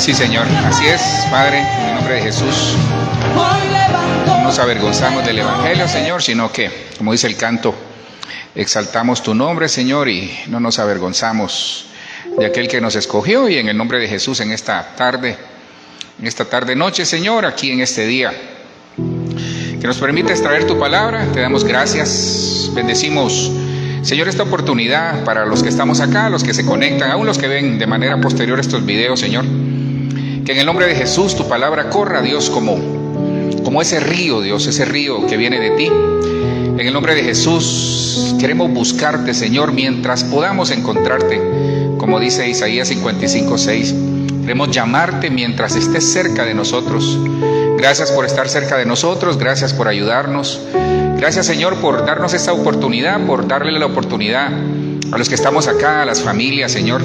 Sí, Señor, así es, Padre, en el nombre de Jesús. No nos avergonzamos del Evangelio, Señor, sino que, como dice el canto, exaltamos tu nombre, Señor, y no nos avergonzamos de aquel que nos escogió. Y en el nombre de Jesús, en esta tarde noche, Señor, aquí en este día que nos permites traer tu palabra, te damos gracias, bendecimos, Señor, esta oportunidad para los que estamos acá, los que se conectan, aún los que ven de manera posterior estos videos, Señor. Que en el nombre de Jesús tu palabra corra, Dios, como ese río, Dios, ese río que viene de ti. En el nombre de Jesús queremos buscarte, Señor, mientras podamos encontrarte. Como dice Isaías 55:6, queremos llamarte mientras estés cerca de nosotros. Gracias por estar cerca de nosotros, gracias por ayudarnos. Gracias, Señor, por darnos esta oportunidad, por darle la oportunidad a los que estamos acá, a las familias, Señor.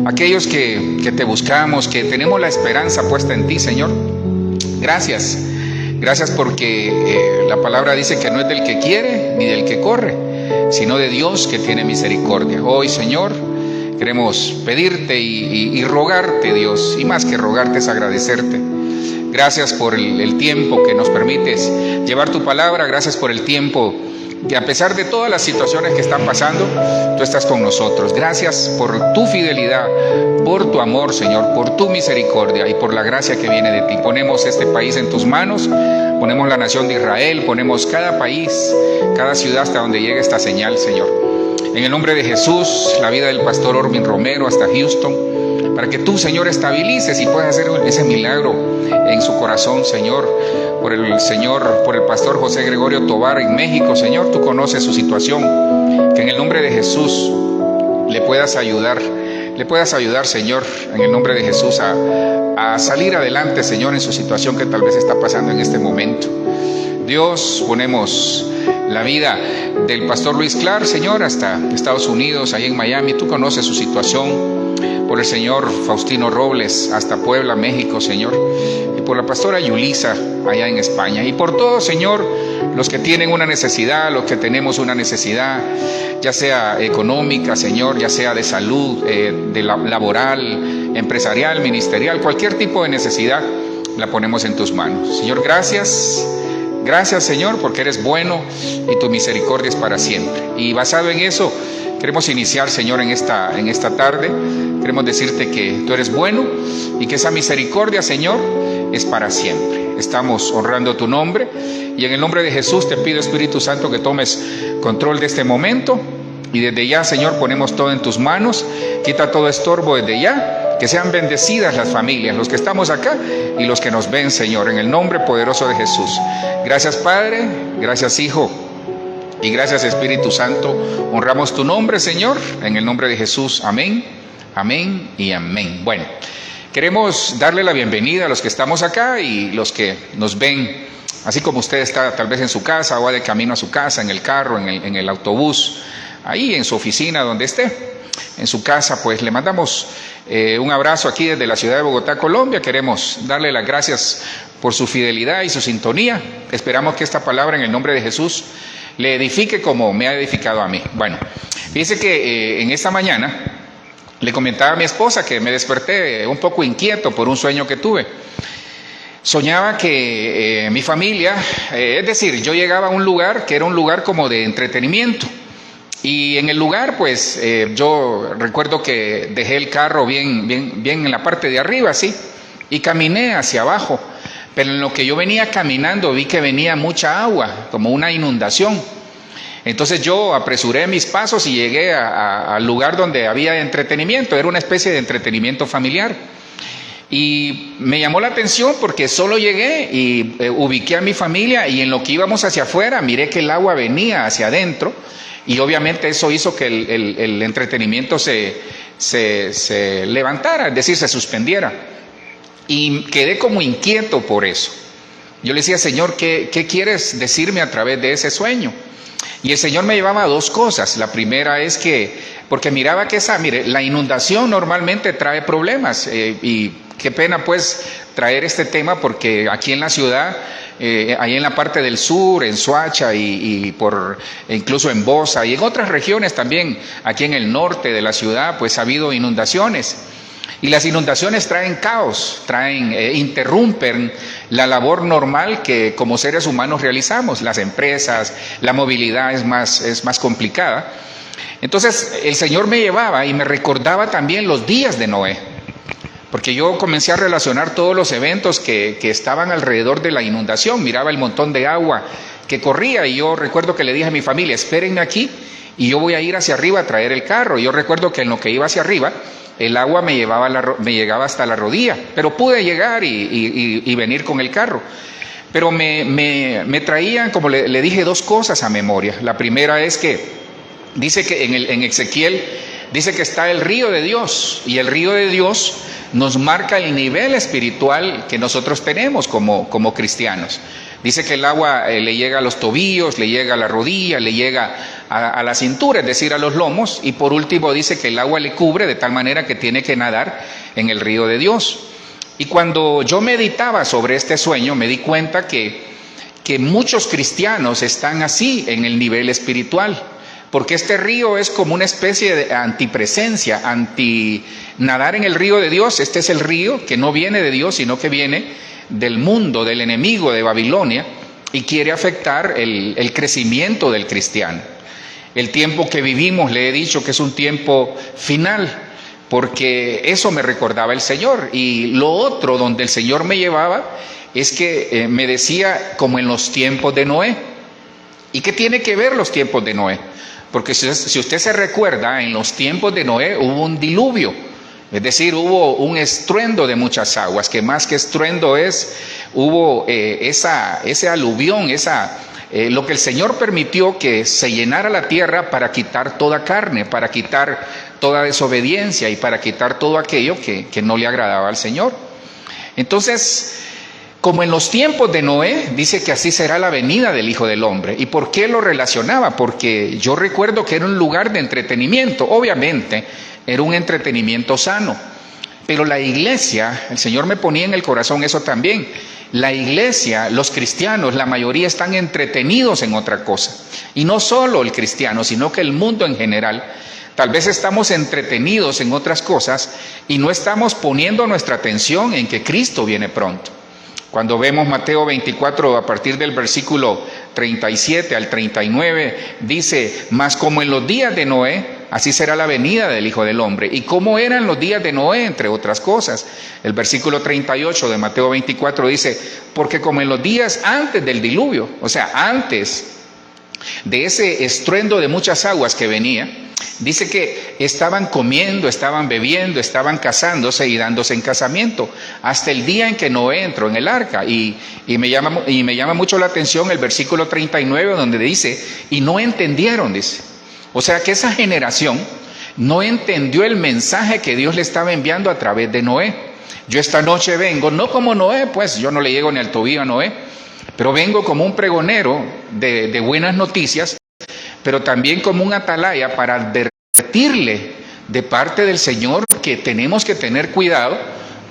Aquellos que te buscamos, que tenemos la esperanza puesta en ti, Señor. Gracias. Gracias porque la palabra dice que no es del que quiere ni del que corre, sino de Dios que tiene misericordia. Hoy, Señor, queremos pedirte y rogarte, Dios, y más que rogarte es agradecerte. Gracias por el tiempo que nos permites llevar tu palabra. Gracias por el tiempo que, a pesar de todas las situaciones que están pasando, tú estás con nosotros. Gracias por tu fidelidad, por tu amor, Señor, por tu misericordia y por la gracia que viene de ti. Ponemos este país en tus manos, ponemos la nación de Israel, ponemos cada país, cada ciudad hasta donde llegue esta señal, Señor. En el nombre de Jesús, la vida del pastor Orvin Romero hasta Houston, para que tú, Señor, estabilices y puedas hacer ese milagro en su corazón, Señor. Por el pastor José Gregorio Tobar en México, Señor, tú conoces su situación. Que en el nombre de Jesús le puedas ayudar, Señor, en el nombre de Jesús a salir adelante, Señor, en su situación que tal vez está pasando en este momento. Dios, ponemos la vida del pastor Luis Clark, Señor, hasta Estados Unidos, ahí en Miami. Tú conoces su situación. Por el señor Faustino Robles hasta Puebla, México, Señor. Y por la pastora Yulisa allá en España. Y por todos, Señor, los que tienen una necesidad, los que tenemos una necesidad, ya sea económica, Señor, ya sea de salud, laboral, empresarial, ministerial, cualquier tipo de necesidad, la ponemos en tus manos. Señor, gracias. Gracias, Señor, porque eres bueno y tu misericordia es para siempre. Y basado en eso, queremos iniciar, Señor, en esta tarde. Queremos decirte que tú eres bueno y que esa misericordia, Señor, es para siempre. Estamos honrando tu nombre y en el nombre de Jesús te pido, Espíritu Santo, que tomes control de este momento. Y desde ya, Señor, ponemos todo en tus manos. Quita todo estorbo desde ya. Que sean bendecidas las familias, los que estamos acá y los que nos ven, Señor, en el nombre poderoso de Jesús. Gracias, Padre, gracias, Hijo, y gracias, Espíritu Santo. Honramos tu nombre, Señor, en el nombre de Jesús. Amén, amén y amén. Bueno, queremos darle la bienvenida a los que estamos acá y los que nos ven, así como usted está tal vez en su casa o va de camino a su casa, en el carro, en el autobús, ahí en su oficina, donde esté. En su casa, pues le mandamos un abrazo aquí desde la ciudad de Bogotá, Colombia. Queremos darle las gracias por su fidelidad y su sintonía. Esperamos que esta palabra en el nombre de Jesús le edifique como me ha edificado a mí. Bueno, fíjese que en esta mañana le comentaba a mi esposa que me desperté un poco inquieto por un sueño que tuve. Soñaba que mi familia, es decir, yo llegaba a un lugar que era un lugar como de entretenimiento. Y en el lugar, pues, yo recuerdo que dejé el carro bien en la parte de arriba, así, y caminé hacia abajo. Pero en lo que yo venía caminando, vi que venía mucha agua, como una inundación. Entonces yo apresuré mis pasos y llegué al lugar donde había entretenimiento. Era una especie de entretenimiento familiar. Y me llamó la atención porque solo llegué y ubiqué a mi familia, y en lo que íbamos hacia afuera, miré que el agua venía hacia adentro. Y obviamente eso hizo que el entretenimiento se levantara, es decir, se suspendiera. Y quedé como inquieto por eso. Yo le decía, Señor, ¿qué quieres decirme a través de ese sueño? Y el Señor me llevaba a dos cosas. La primera es que, porque miraba que la inundación normalmente trae problemas. Y qué pena pues traer este tema, porque aquí en la ciudad, ahí en la parte del sur, en Soacha incluso en Bosa y en otras regiones también, aquí en el norte de la ciudad, pues ha habido inundaciones. Y las inundaciones traen caos, interrumpen la labor normal que como seres humanos realizamos. Las empresas, la movilidad es más complicada. Entonces el Señor me llevaba y me recordaba también los días de Noé, porque yo comencé a relacionar todos los eventos que estaban alrededor de la inundación. Miraba el montón de agua que corría y yo recuerdo que le dije a mi familia, espérenme aquí y yo voy a ir hacia arriba a traer el carro. Yo recuerdo que en lo que iba hacia arriba, el agua me llegaba hasta la rodilla, pero pude llegar y venir con el carro. Pero me traían, como le dije, dos cosas a memoria. La primera es que dice que en Ezequiel dice que está el río de Dios, y el río de Dios nos marca el nivel espiritual que nosotros tenemos como cristianos. Dice que el agua le llega a los tobillos, le llega a la rodilla, le llega a la cintura, es decir, a los lomos. Y por último dice que el agua le cubre de tal manera que tiene que nadar en el río de Dios. Y cuando yo meditaba sobre este sueño, me di cuenta que muchos cristianos están así en el nivel espiritual. Porque este río es como una especie de antipresencia, nadar en el río de Dios. Este es el río que no viene de Dios, sino que viene del mundo, del enemigo de Babilonia, y quiere afectar el crecimiento del cristiano. El tiempo que vivimos, le he dicho que es un tiempo final, porque eso me recordaba el Señor. Y lo otro donde el Señor me llevaba es que me decía como en los tiempos de Noé. ¿Y qué tiene que ver los tiempos de Noé? Porque si usted se recuerda, en los tiempos de Noé hubo un diluvio. Es decir, hubo un estruendo de muchas aguas, que más que estruendo hubo ese aluvión, lo que el Señor permitió que se llenara la tierra para quitar toda carne, para quitar toda desobediencia y para quitar todo aquello que no le agradaba al Señor. Entonces, como en los tiempos de Noé, dice que así será la venida del Hijo del Hombre. ¿Y por qué lo relacionaba? Porque yo recuerdo que era un lugar de entretenimiento. Obviamente, era un entretenimiento sano. Pero la iglesia, el Señor me ponía en el corazón eso también. La iglesia, los cristianos, la mayoría están entretenidos en otra cosa. Y no solo el cristiano, sino que el mundo en general. Tal vez estamos entretenidos en otras cosas y no estamos poniendo nuestra atención en que Cristo viene pronto. Cuando vemos Mateo 24, a partir del versículo 37 al 39, dice, mas como en los días de Noé, así será la venida del Hijo del Hombre. ¿Y cómo eran los días de Noé? Entre otras cosas. El versículo 38 de Mateo 24 dice, porque como en los días antes del diluvio, o sea, antes de ese estruendo de muchas aguas que venía, dice que estaban comiendo, estaban bebiendo, estaban casándose y dándose en casamiento, hasta el día en que Noé entró en el arca. Y me llama mucho la atención el versículo 39, donde dice, y no entendieron, dice. O sea que esa generación no entendió el mensaje que Dios le estaba enviando a través de Noé. Yo esta noche vengo, no como Noé, pues yo no le llego ni al tobillo a Noé, pero vengo como un pregonero de buenas noticias, pero también como un atalaya para advertirle de parte del Señor que tenemos que tener cuidado,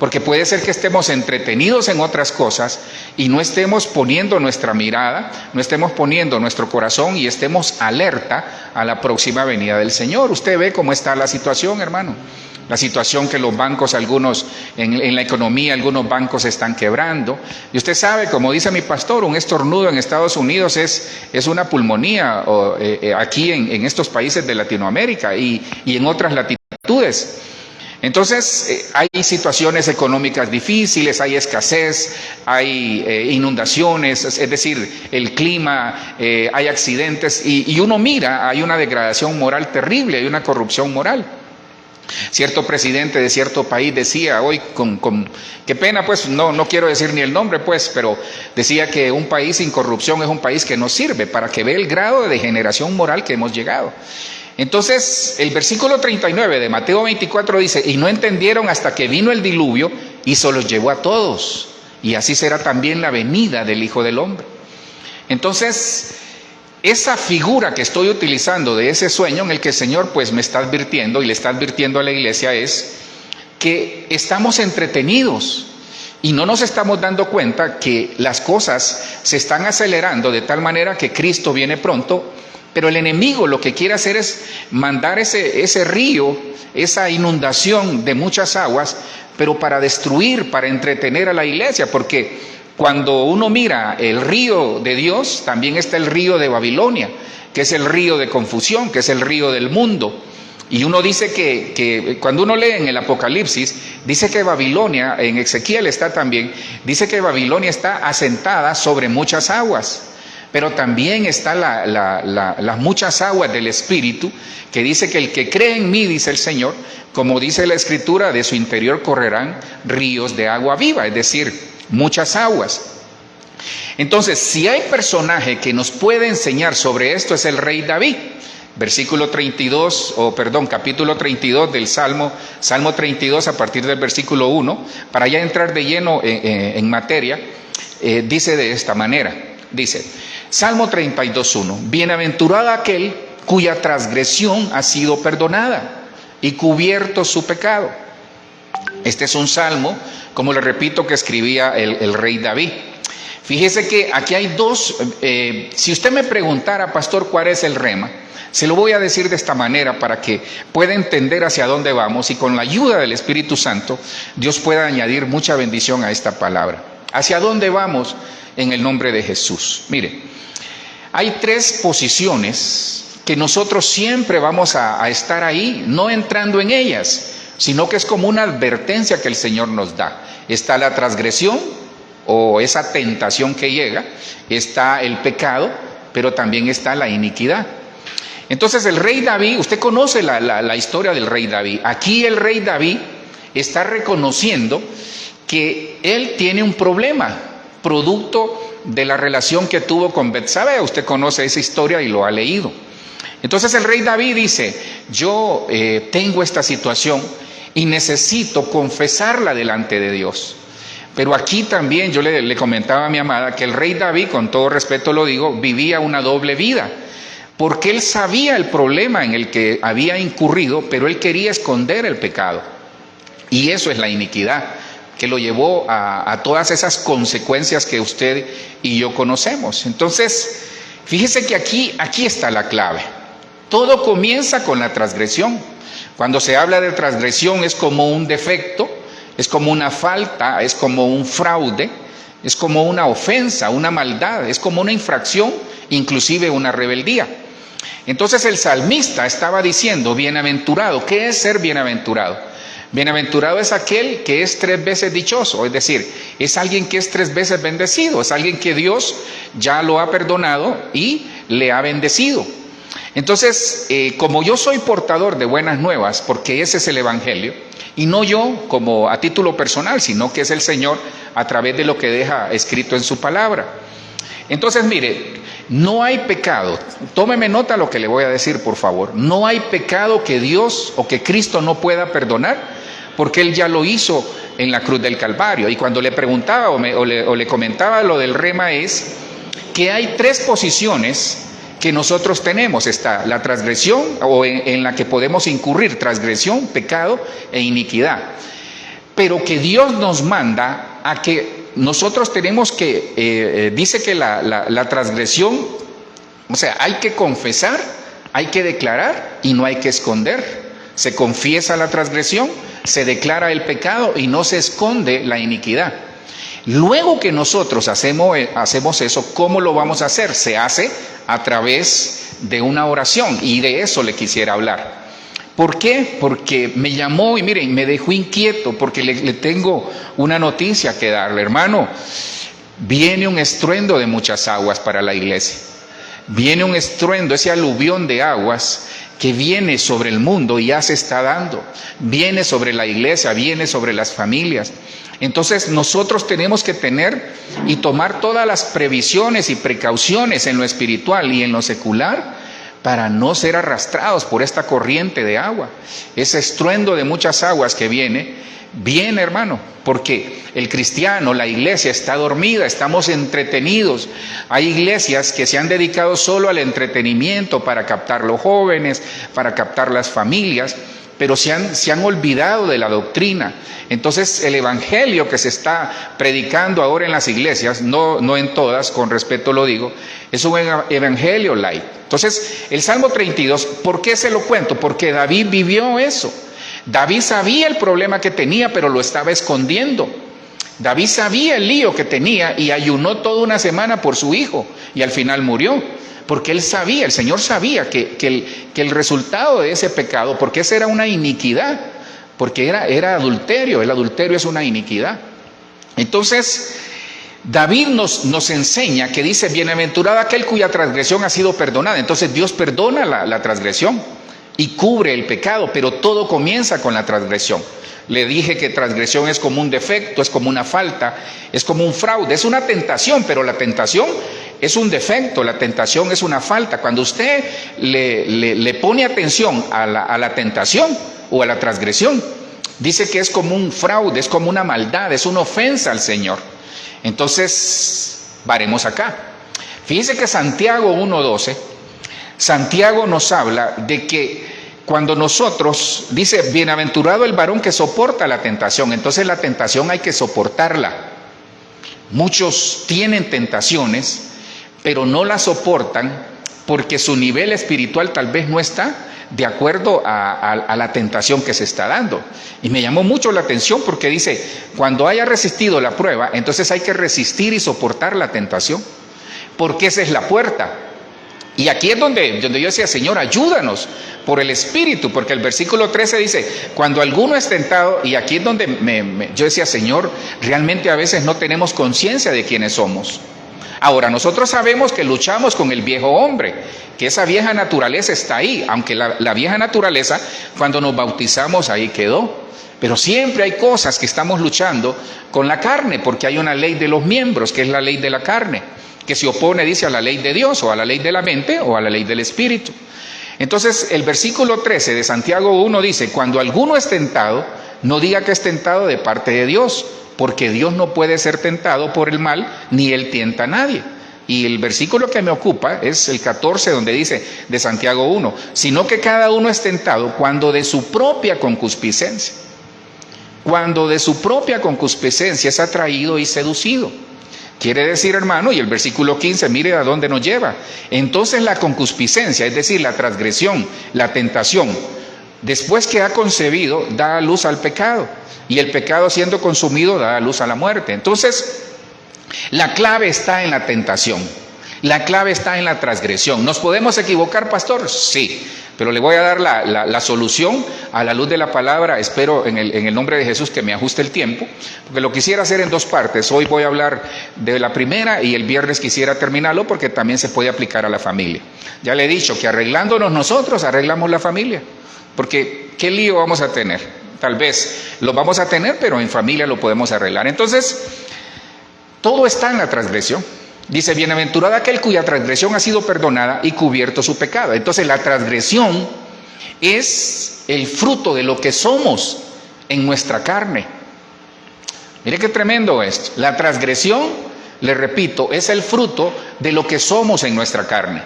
porque puede ser que estemos entretenidos en otras cosas y no estemos poniendo nuestra mirada, no estemos poniendo nuestro corazón y estemos alerta a la próxima venida del Señor. Usted ve cómo está la situación, hermano. La situación que los bancos, algunos en la economía, algunos bancos están quebrando. Y usted sabe, como dice mi pastor, un estornudo en Estados Unidos es una pulmonía aquí en estos países de Latinoamérica y en otras latitudes. Entonces hay situaciones económicas difíciles, hay escasez, hay inundaciones, es decir, el clima, hay accidentes y uno mira, hay una degradación moral terrible, hay una corrupción moral. Cierto presidente de cierto país decía hoy, qué pena pues, no quiero decir ni el nombre pues, pero decía que un país sin corrupción es un país que no sirve, para que vea el grado de degeneración moral que hemos llegado. Entonces el versículo 39 de Mateo 24 dice, y no entendieron hasta que vino el diluvio y se los llevó a todos, y así será también la venida del Hijo del Hombre. Entonces, esa figura que estoy utilizando de ese sueño en el que el Señor pues me está advirtiendo y le está advirtiendo a la iglesia es que estamos entretenidos y no nos estamos dando cuenta que las cosas se están acelerando de tal manera que Cristo viene pronto Pero el enemigo lo que quiere hacer es mandar ese río, esa inundación de muchas aguas, pero para destruir, para entretener a la iglesia, porque cuando uno mira el río de Dios, también está el río de Babilonia, que es el río de confusión, que es el río del mundo. Y uno dice que cuando uno lee en el Apocalipsis, dice que Babilonia, en Ezequiel está también, dice que Babilonia está asentada sobre muchas aguas. Pero también está las muchas aguas del Espíritu, que dice que el que cree en mí, dice el Señor, como dice la Escritura, de su interior correrán ríos de agua viva, es decir, muchas aguas. Entonces, si hay personaje que nos puede enseñar sobre esto, es el rey David. Capítulo 32 del Salmo 32, a partir del versículo 1, para ya entrar de lleno en materia, dice de esta manera, dice, Salmo 32:1, bienaventurado aquel cuya transgresión ha sido perdonada y cubierto su pecado. Este es un salmo, como le repito, que escribía el rey David. Fíjese que aquí hay dos, si usted me preguntara, pastor, ¿cuál es el rema? Se lo voy a decir de esta manera para que pueda entender hacia dónde vamos y con la ayuda del Espíritu Santo, Dios pueda añadir mucha bendición a esta palabra. ¿Hacia dónde vamos en el nombre de Jesús? Mire, hay tres posiciones que nosotros siempre vamos a estar ahí, no entrando en ellas, sino que es como una advertencia que el Señor nos da. Está la transgresión o esa tentación que llega, está el pecado, pero también está la iniquidad. Entonces el rey David, usted conoce la historia del rey David. Aquí el rey David está reconociendo que él tiene un problema, producto de la relación que tuvo con Betsabé. Usted conoce esa historia y lo ha leído. Entonces el rey David dice, yo tengo esta situación y necesito confesarla delante de Dios. Pero aquí también yo le comentaba a mi amada que el rey David, con todo respeto lo digo, vivía una doble vida. Porque él sabía el problema en el que había incurrido, pero él quería esconder el pecado. Y eso es la iniquidad, que lo llevó a todas esas consecuencias que usted y yo conocemos. Entonces, fíjese que aquí está la clave. Todo comienza con la transgresión. Cuando se habla de transgresión es como un defecto, es como una falta, es como un fraude, es como una ofensa, una maldad, es como una infracción, inclusive una rebeldía. Entonces el salmista estaba diciendo, bienaventurado. ¿Qué es ser bienaventurado? Bienaventurado es aquel que es 3 veces dichoso, es decir, es alguien que es 3 veces bendecido, es alguien que Dios ya lo ha perdonado y le ha bendecido. Entonces, como yo soy portador de buenas nuevas, porque ese es el Evangelio, y no yo como a título personal, sino que es el Señor a través de lo que deja escrito en su palabra. Entonces, mire, no hay pecado, tómeme nota lo que le voy a decir, por favor. No hay pecado que Dios o que Cristo no pueda perdonar, porque Él ya lo hizo en la cruz del Calvario. Y cuando le preguntaba o le comentaba lo del rema, es que hay 3 posiciones que nosotros tenemos. Está la transgresión, o en la que podemos incurrir, transgresión, pecado e iniquidad. Pero que Dios nos manda a que nosotros tenemos que, dice que la transgresión, o sea, hay que confesar, hay que declarar y no hay que esconder. Se confiesa la transgresión, se declara el pecado y no se esconde la iniquidad. Luego que nosotros hacemos eso, ¿cómo lo vamos a hacer? Se hace a través de una oración, y de eso le quisiera hablar. ¿Por qué? Porque me llamó y miren, me dejó inquieto, porque le tengo una noticia que darle, hermano. Viene un estruendo de muchas aguas para la iglesia. Viene un estruendo, ese aluvión de aguas que viene sobre el mundo y ya se está dando. Viene sobre la iglesia, viene sobre las familias. Entonces nosotros tenemos que tener y tomar todas las previsiones y precauciones en lo espiritual y en lo secular para no ser arrastrados por esta corriente de agua. Ese estruendo de muchas aguas que viene, hermano, porque el cristiano, la iglesia está dormida, estamos entretenidos. Hay iglesias que se han dedicado solo al entretenimiento para captar los jóvenes, para captar las familias, pero se han olvidado de la doctrina. Entonces el evangelio que se está predicando ahora en las iglesias, no en todas, con respeto lo digo, es un evangelio light. Entonces el Salmo 32, ¿por qué se lo cuento? Porque David vivió eso. David sabía el problema que tenía, pero lo estaba escondiendo. David sabía el lío que tenía y ayunó toda una semana por su hijo y al final murió. Porque él sabía, el Señor sabía que el resultado de ese pecado, porque esa era una iniquidad, porque era adulterio, el adulterio es una iniquidad. Entonces, David nos enseña que dice, bienaventurado aquel cuya transgresión ha sido perdonada. Entonces Dios perdona la transgresión y cubre el pecado, pero todo comienza con la transgresión. Le dije que transgresión es como un defecto, es como una falta, es como un fraude, es una tentación, pero la tentación es un defecto, la tentación es una falta. Cuando usted le pone atención a la tentación o a la transgresión, dice que es como un fraude, es como una maldad, es una ofensa al Señor. Entonces, varemos acá. Fíjense que Santiago 1:12, Santiago nos habla de que cuando nosotros, dice, bienaventurado el varón que soporta la tentación. Entonces la tentación hay que soportarla. Muchos tienen tentaciones, pero no la soportan porque su nivel espiritual tal vez no está de acuerdo a la tentación que se está dando. Y me llamó mucho la atención porque dice, cuando haya resistido la prueba, entonces hay que resistir y soportar la tentación, porque esa es la puerta. Y aquí es donde yo decía, Señor, ayúdanos por el Espíritu, porque el versículo 13 dice, cuando alguno es tentado, y aquí es donde yo decía, Señor, realmente a veces no tenemos conciencia de quiénes somos. Ahora, nosotros sabemos que luchamos con el viejo hombre, que esa vieja naturaleza está ahí, aunque la vieja naturaleza, cuando nos bautizamos, ahí quedó. Pero siempre hay cosas que estamos luchando con la carne, porque hay una ley de los miembros, que es la ley de la carne, que se opone, dice, a la ley de Dios, o a la ley de la mente, o a la ley del Espíritu. Entonces, el versículo 13 de Santiago 1 dice, cuando alguno es tentado, no diga que es tentado de parte de Dios, porque Dios no puede ser tentado por el mal, ni Él tienta a nadie. Y el versículo que me ocupa es el 14, donde dice, de Santiago 1, sino que cada uno es tentado cuando de su propia concupiscencia, es atraído y seducido. Quiere decir, hermano, y el versículo 15, mire a dónde nos lleva. Entonces la concupiscencia, es decir, la transgresión, la tentación, después que ha concebido, da a luz al pecado. Y el pecado, siendo consumido, da a luz a la muerte. Entonces, la clave está en la tentación. La clave está en la transgresión. ¿Nos podemos equivocar, pastor? Sí. Pero le voy a dar la solución a la luz de la palabra. Espero en el nombre de Jesús que me ajuste el tiempo, porque lo quisiera hacer en dos partes. Hoy voy a hablar de la primera y el viernes quisiera terminarlo porque también se puede aplicar a la familia. Ya le he dicho que arreglándonos nosotros, arreglamos la familia. Porque ¿qué lío vamos a tener? Tal vez lo vamos a tener, pero en familia lo podemos arreglar. Entonces, todo está en la transgresión. Dice, bienaventurado aquel cuya transgresión ha sido perdonada y cubierto su pecado. Entonces la transgresión es el fruto de lo que somos en nuestra carne. Mire qué tremendo esto. La transgresión, le repito, es el fruto de lo que somos en nuestra carne.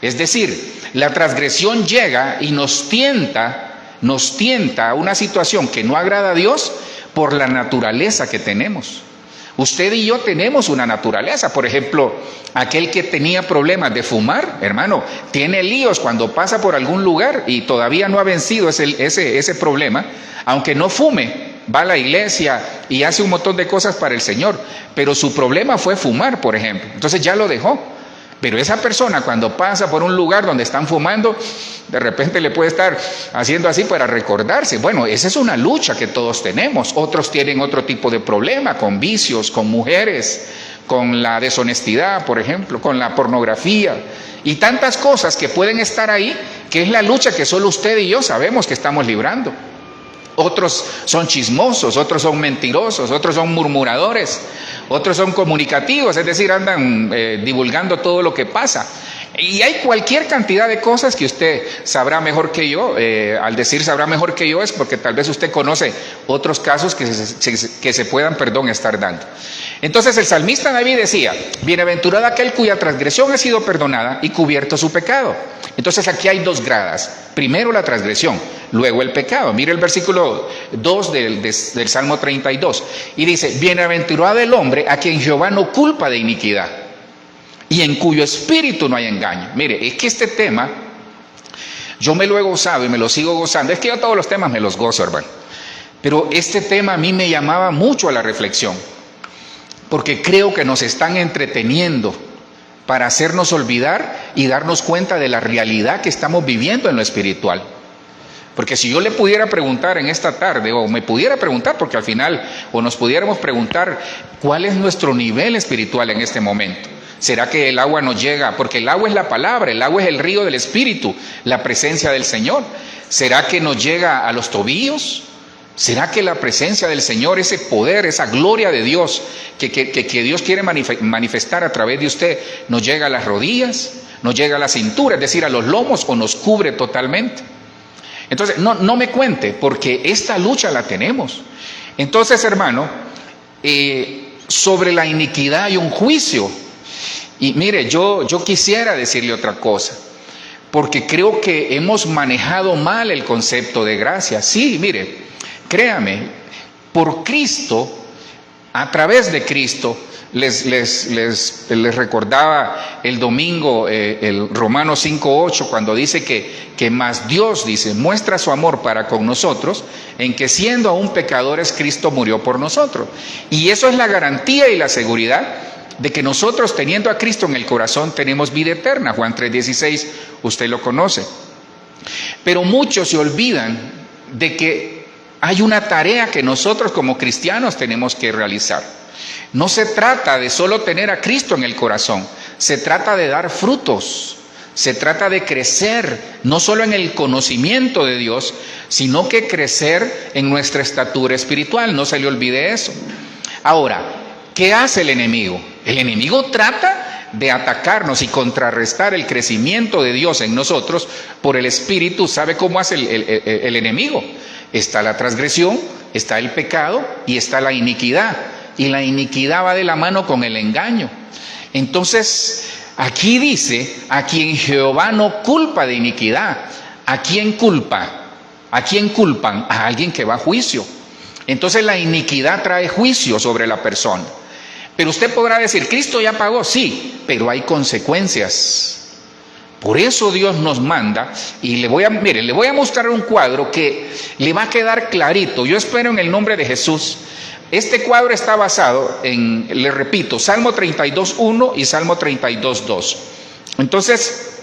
Es decir, la transgresión llega y nos tienta a una situación que no agrada a Dios por la naturaleza que tenemos. Usted y yo tenemos una naturaleza. Por ejemplo, aquel que tenía problemas de fumar, hermano, tiene líos cuando pasa por algún lugar y todavía no ha vencido ese problema, aunque no fume, va a la iglesia y hace un montón de cosas para el Señor, pero su problema fue fumar, por ejemplo. Entonces ya lo dejó. Pero esa persona cuando pasa por un lugar donde están fumando, de repente le puede estar haciendo así para recordarse. Bueno, esa es una lucha que todos tenemos. Otros tienen otro tipo de problema, con vicios, con mujeres, con la deshonestidad, por ejemplo, con la pornografía y tantas cosas que pueden estar ahí, que es la lucha que solo usted y yo sabemos que estamos librando. Otros son chismosos, otros son mentirosos, otros son murmuradores, otros son comunicativos, es decir, andan divulgando todo lo que pasa. Y hay cualquier cantidad de cosas que usted sabrá mejor que yo. Al decir sabrá mejor que yo es porque tal vez usted conoce otros casos que se puedan, estar dando. Entonces el salmista David decía, bienaventurado aquel cuya transgresión ha sido perdonada y cubierto su pecado. Entonces aquí hay dos gradas. Primero la transgresión, luego el pecado. Mire el versículo 2 del Salmo 32. Y dice, bienaventurado el hombre a quien Jehová no culpa de iniquidad y en cuyo espíritu no hay engaño. Mire, es que este tema yo me lo he gozado y me lo sigo gozando. Es que yo todos los temas me los gozo, hermano. Pero este tema a mí me llamaba mucho a la reflexión, porque creo que nos están entreteniendo para hacernos olvidar y darnos cuenta de la realidad que estamos viviendo en lo espiritual. Porque si yo le pudiera preguntar en esta tarde, o me pudiera preguntar, porque al final, o nos pudiéramos preguntar, ¿cuál es nuestro nivel espiritual en este momento? ¿Será que el agua nos llega? Porque el agua es la palabra, el agua es el río del Espíritu, la presencia del Señor. ¿Será que nos llega a los tobillos? ¿Será que la presencia del Señor, ese poder, esa gloria de Dios que Dios quiere manifestar a través de usted, nos llega a las rodillas, nos llega a la cintura, es decir, a los lomos, o nos cubre totalmente? Entonces, no me cuente, porque esta lucha la tenemos. Entonces, hermano, sobre la iniquidad hay un juicio. Y mire, yo quisiera decirle otra cosa, porque creo que hemos manejado mal el concepto de gracia. Sí, mire, créame, por Cristo, a través de Cristo, les recordaba el domingo el Romanos 5:8, cuando dice que más Dios, dice, muestra su amor para con nosotros, en que siendo aún pecadores, Cristo murió por nosotros. Y eso es la garantía y la seguridad de que nosotros, teniendo a Cristo en el corazón, tenemos vida eterna. Juan 3:16, usted lo conoce. Pero muchos se olvidan de que hay una tarea que nosotros como cristianos tenemos que realizar. No se trata de solo tener a Cristo en el corazón, se trata de dar frutos, se trata de crecer, no solo en el conocimiento de Dios, sino que crecer en nuestra estatura espiritual. No se le olvide eso. Ahora, ¿qué hace el enemigo? El enemigo trata de atacarnos y contrarrestar el crecimiento de Dios en nosotros por el Espíritu. ¿Sabe cómo hace el enemigo? Está la transgresión, está el pecado y está la iniquidad. Y la iniquidad va de la mano con el engaño. Entonces, aquí dice, a quien Jehová no culpa de iniquidad. ¿A quién culpa? ¿A quién culpan? A alguien que va a juicio. Entonces la iniquidad trae juicio sobre la persona. Pero usted podrá decir, Cristo ya pagó, sí, pero hay consecuencias. Por eso Dios nos manda, y le voy a mostrar un cuadro que le va a quedar clarito. Yo espero en el nombre de Jesús. Este cuadro está basado en, le repito, Salmo 32:1 y Salmo 32:2. Entonces,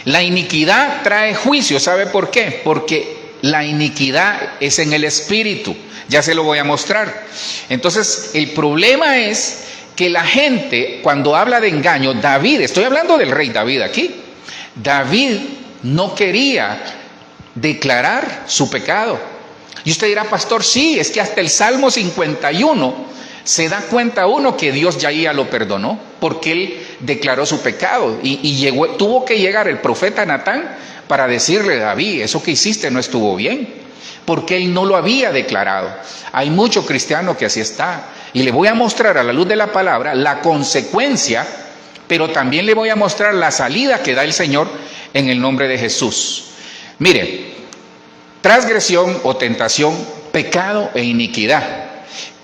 la iniquidad trae juicio. ¿Sabe por qué? Porque la iniquidad es en el espíritu. Ya se lo voy a mostrar. Entonces, el problema es que la gente, cuando habla de engaño, David, estoy hablando del rey David aquí, David no quería declarar su pecado. Y usted dirá, pastor, sí, es que hasta el Salmo 51 se da cuenta uno que Dios ya lo perdonó, porque él declaró su pecado. Y tuvo que llegar el profeta Natán para decirle, David, eso que hiciste no estuvo bien, porque él no lo había declarado. Hay mucho cristiano que así está. Y le voy a mostrar a la luz de la palabra la consecuencia, pero también le voy a mostrar la salida que da el Señor en el nombre de Jesús. Mire, transgresión o tentación, pecado e iniquidad.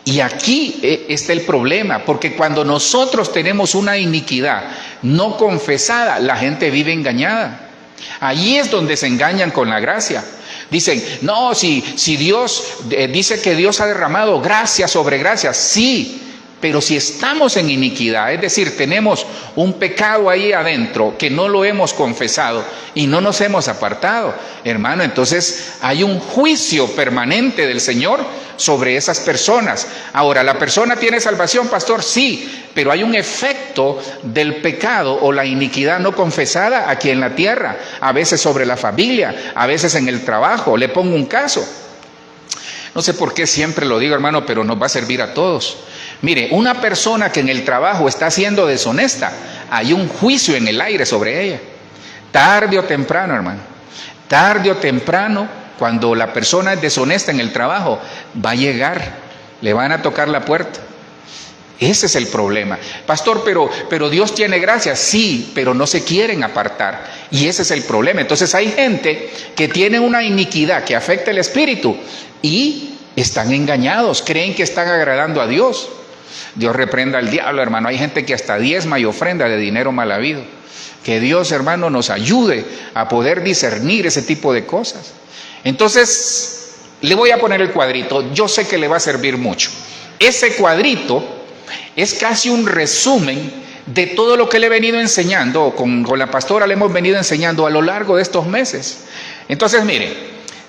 Y aquí está el problema, porque cuando nosotros tenemos una iniquidad no confesada, la gente vive engañada. Allí es donde se engañan con la gracia. Dicen, no, si Dios dice que Dios ha derramado gracia sobre gracia, sí, pero si estamos en iniquidad, es decir, tenemos un pecado ahí adentro que no lo hemos confesado y no nos hemos apartado, hermano, entonces hay un juicio permanente del Señor sobre esas personas. Ahora, ¿la persona tiene salvación, pastor? Sí, pero hay un efecto del pecado o la iniquidad no confesada aquí en la tierra, a veces sobre la familia, a veces en el trabajo. Le pongo un caso. No sé por qué siempre lo digo, hermano, pero nos va a servir a todos. Mire, una persona que en el trabajo está siendo deshonesta, hay un juicio en el aire sobre ella. Tarde o temprano, hermano, tarde o temprano, cuando la persona es deshonesta en el trabajo, va a llegar, le van a tocar la puerta. Ese es el problema. Pastor, pero Dios tiene gracia. Sí, pero no se quieren apartar. Y ese es el problema. Entonces hay gente que tiene una iniquidad que afecta el espíritu y están engañados, creen que están agradando a Dios. Dios reprenda al diablo, hermano. Hay gente que hasta diezma y ofrenda de dinero mal habido. Que Dios, hermano, nos ayude a poder discernir ese tipo de cosas. Entonces, le voy a poner el cuadrito. Yo sé que le va a servir mucho. Ese cuadrito es casi un resumen de todo lo que le he venido enseñando, con la pastora le hemos venido enseñando a lo largo de estos meses. Entonces, mire,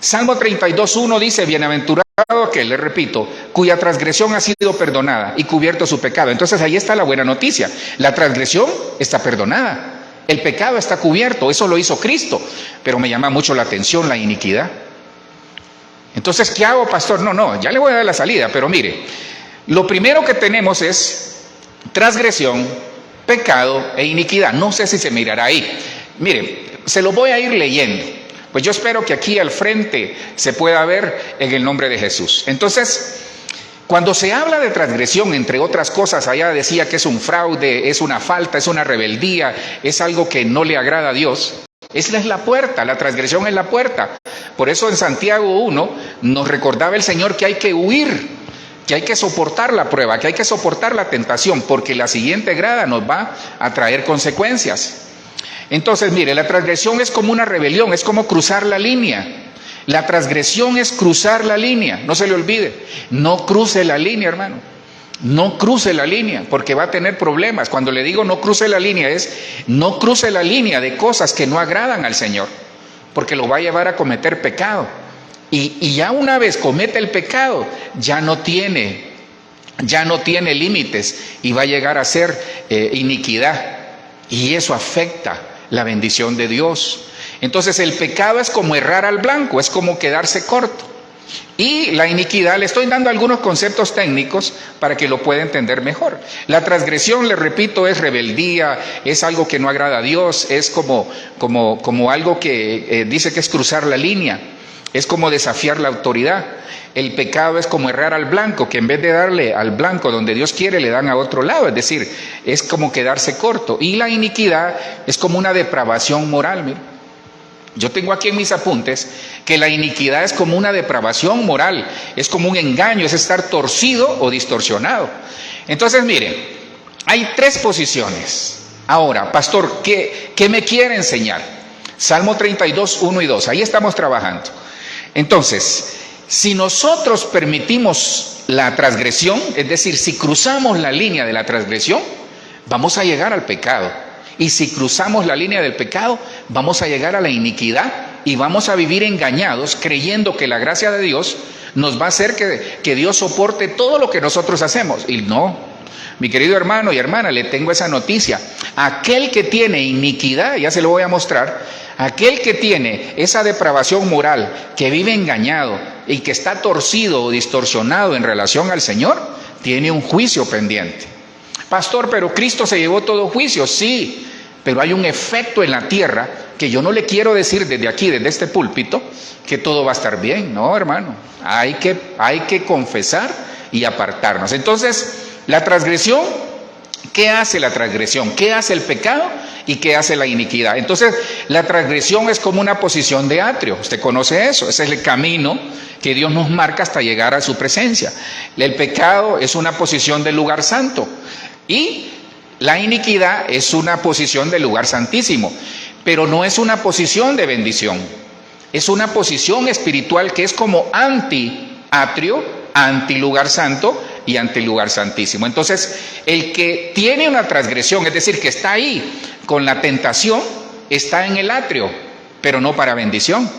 Salmo 32:1 dice: bienaventurado aquel, le repito, cuya transgresión ha sido perdonada y cubierto su pecado. Entonces ahí está la buena noticia. La transgresión está perdonada, el pecado está cubierto, eso lo hizo Cristo. Pero me llama mucho la atención la iniquidad. Entonces, ¿qué hago, pastor? No, ya le voy a dar la salida, pero mire, lo primero que tenemos es transgresión, pecado e iniquidad. No sé si se mirará ahí. Mire, se lo voy a ir leyendo. Pues yo espero que aquí al frente se pueda ver en el nombre de Jesús. Entonces, cuando se habla de transgresión, entre otras cosas, allá decía que es un fraude, es una falta, es una rebeldía, es algo que no le agrada a Dios. Esa es la puerta, la transgresión es la puerta. Por eso en Santiago 1 nos recordaba el Señor que hay que huir, que hay que soportar la prueba, que hay que soportar la tentación, porque la siguiente grada nos va a traer consecuencias. Entonces, mire, la transgresión es como una rebelión, es como cruzar la línea. La transgresión es cruzar la línea, no se le olvide. No cruce la línea, hermano. No cruce la línea, porque va a tener problemas. Cuando le digo no cruce la línea, es no cruce la línea de cosas que no agradan al Señor, porque lo va a llevar a cometer pecado. Y ya una vez comete el pecado, ya no tiene límites y va a llegar a ser iniquidad. Y eso afecta la bendición de Dios. Entonces el pecado es como errar al blanco, es como quedarse corto. Y la iniquidad, le estoy dando algunos conceptos técnicos para que lo pueda entender mejor. La transgresión, le repito, es rebeldía, es algo que no agrada a Dios, es como algo que dice que es cruzar la línea, es como desafiar la autoridad. El pecado es como errar al blanco, que en vez de darle al blanco donde Dios quiere, le dan a otro lado, es decir, es como quedarse corto. Y la iniquidad es como una depravación moral. Mira, yo tengo aquí en mis apuntes que la iniquidad es como una depravación moral, es como un engaño, es estar torcido o distorsionado. Entonces, mire, hay tres posiciones. Ahora, pastor, ¿qué me quiere enseñar? Salmo 32, 1 y 2, ahí estamos trabajando. Entonces, si nosotros permitimos la transgresión, es decir, si cruzamos la línea de la transgresión, vamos a llegar al pecado. Y si cruzamos la línea del pecado, vamos a llegar a la iniquidad y vamos a vivir engañados creyendo que la gracia de Dios nos va a hacer que Dios soporte todo lo que nosotros hacemos. Y no, mi querido hermano y hermana, le tengo esa noticia. Aquel que tiene iniquidad, ya se lo voy a mostrar, aquel que tiene esa depravación moral, que vive engañado y que está torcido o distorsionado en relación al Señor, tiene un juicio pendiente. Pastor, pero Cristo se llevó todo juicio. Sí, pero hay un efecto en la tierra que yo no le quiero decir desde aquí, desde este púlpito, que todo va a estar bien. No, hermano, hay que confesar y apartarnos. Entonces, la transgresión, ¿qué hace la transgresión? ¿Qué hace el pecado? ¿Y qué hace la iniquidad? Entonces, la transgresión es como una posición de atrio. Usted conoce eso. Ese es el camino que Dios nos marca hasta llegar a su presencia. El pecado es una posición del lugar santo. Y la iniquidad es una posición del lugar santísimo. Pero no es una posición de bendición. Es una posición espiritual que es como anti-atrio, anti-lugar santo y anti-lugar santísimo. Entonces, el que tiene una transgresión, es decir, que está ahí con la tentación, está en el atrio, pero no para bendición.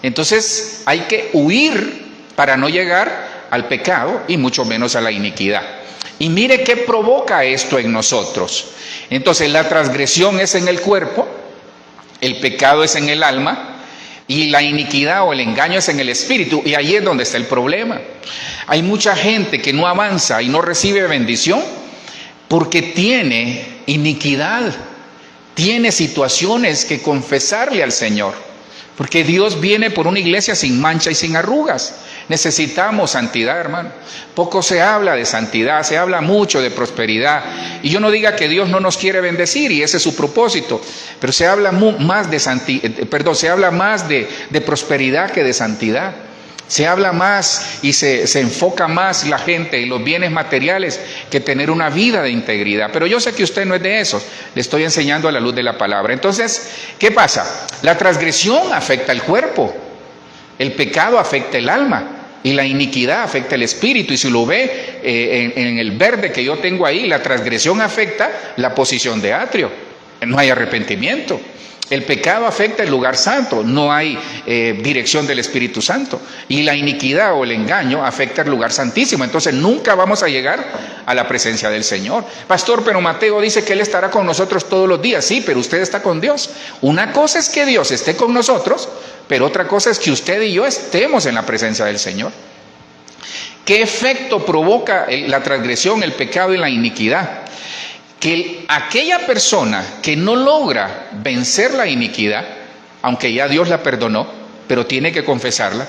Entonces, hay que huir para no llegar al pecado y mucho menos a la iniquidad. Y mire qué provoca esto en nosotros. Entonces, la transgresión es en el cuerpo, el pecado es en el alma, y la iniquidad o el engaño es en el espíritu, y ahí es donde está el problema. Hay mucha gente que no avanza y no recibe bendición porque tiene iniquidad, tiene situaciones que confesarle al Señor, porque Dios viene por una iglesia sin mancha y sin arrugas. Necesitamos santidad, hermano. Poco se habla de santidad, se habla mucho de prosperidad. Y yo no diga que Dios no nos quiere bendecir, y ese es su propósito, pero se habla más de prosperidad que de santidad. Se habla más y se enfoca más la gente en los bienes materiales que tener una vida de integridad. Pero yo sé que usted no es de esos. Le estoy enseñando a la luz de la palabra. Entonces, ¿qué pasa? La transgresión afecta el cuerpo, el pecado afecta el alma y la iniquidad afecta el espíritu. Y si lo ve en el verde que yo tengo ahí, la transgresión afecta la posición de atrio. No hay arrepentimiento. El pecado afecta el lugar santo, no hay dirección del Espíritu Santo. Y la iniquidad o el engaño afecta el lugar santísimo. Entonces nunca vamos a llegar a la presencia del Señor. Pastor, pero Mateo dice que Él estará con nosotros todos los días. Sí, pero usted está con Dios. Una cosa es que Dios esté con nosotros, pero otra cosa es que usted y yo estemos en la presencia del Señor. ¿Qué efecto provoca la transgresión, el pecado y la iniquidad? Que aquella persona que no logra vencer la iniquidad, aunque ya Dios la perdonó, pero tiene que confesarla,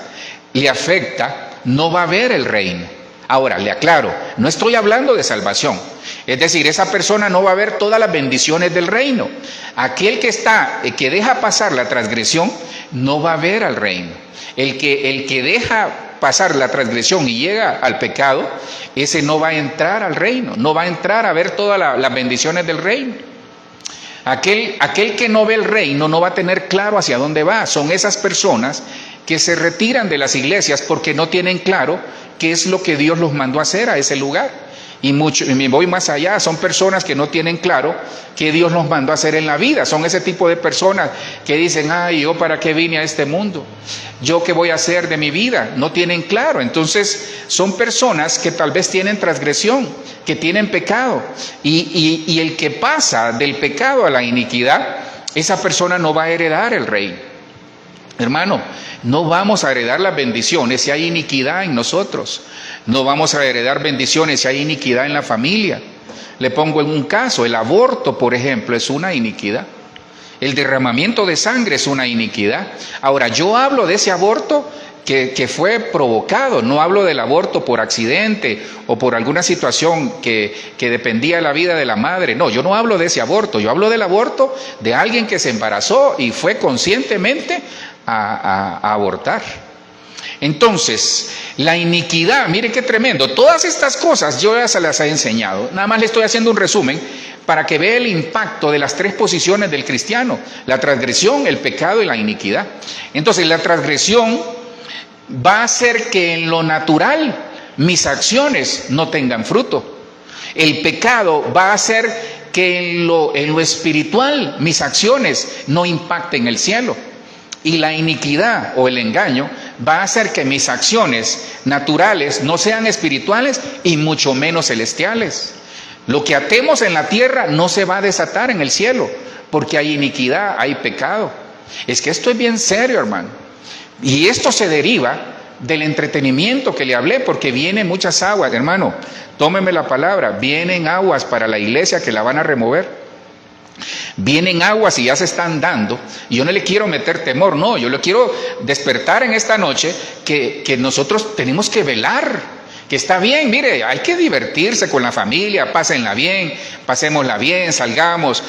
le afecta, no va a ver el reino. Ahora, le aclaro, no estoy hablando de salvación. Es decir, esa persona no va a ver todas las bendiciones del reino. Aquel que deja pasar la transgresión, no va a ver al reino. El que deja pasar la transgresión y llega al pecado, ese no va a entrar al reino, no va a entrar a ver todas las bendiciones del reino. Aquel que no ve el reino no va a tener claro hacia dónde va. Son esas personas que se retiran de las iglesias porque no tienen claro qué es lo que Dios los mandó a hacer a ese lugar. Y me voy más allá, son personas que no tienen claro qué Dios los mandó a hacer en la vida. Son ese tipo de personas que dicen, ay, ¿yo para qué vine a este mundo? ¿Yo qué voy a hacer de mi vida? No tienen claro. Entonces son personas que tal vez tienen transgresión, que tienen pecado. Y el que pasa del pecado a la iniquidad, esa persona no va a heredar el reino. Hermano, no vamos a heredar las bendiciones si hay iniquidad en nosotros. No vamos a heredar bendiciones si hay iniquidad en la familia. Le pongo en un caso, el aborto, por ejemplo, es una iniquidad. El derramamiento de sangre es una iniquidad. Ahora, yo hablo de ese aborto que fue provocado, no hablo del aborto por accidente o por alguna situación que dependía de la vida de la madre. No, yo no hablo de ese aborto, yo hablo del aborto de alguien que se embarazó y fue conscientemente a abortar. Entonces, la iniquidad, mire qué tremendo. Todas estas cosas yo ya se las he enseñado. Nada más le estoy haciendo un resumen para que vea el impacto de las tres posiciones del cristiano: la transgresión, el pecado y la iniquidad. Entonces, la transgresión va a hacer que en lo natural mis acciones no tengan fruto. El pecado va a hacer que en lo espiritual mis acciones no impacten el cielo. Y la iniquidad o el engaño va a hacer que mis acciones naturales no sean espirituales y mucho menos celestiales. Lo que atemos en la tierra no se va a desatar en el cielo, porque hay iniquidad, hay pecado. Es que esto es bien serio, hermano. Y esto se deriva del entretenimiento que le hablé, porque vienen muchas aguas, hermano. Tómeme la palabra, vienen aguas para la iglesia que la van a remover. Vienen aguas y ya se están dando. Y yo no le quiero meter temor, no, yo le quiero despertar en esta noche que nosotros tenemos que velar, que está bien, mire, hay que divertirse con la familia, pásenla bien, pasémosla bien, salgamos,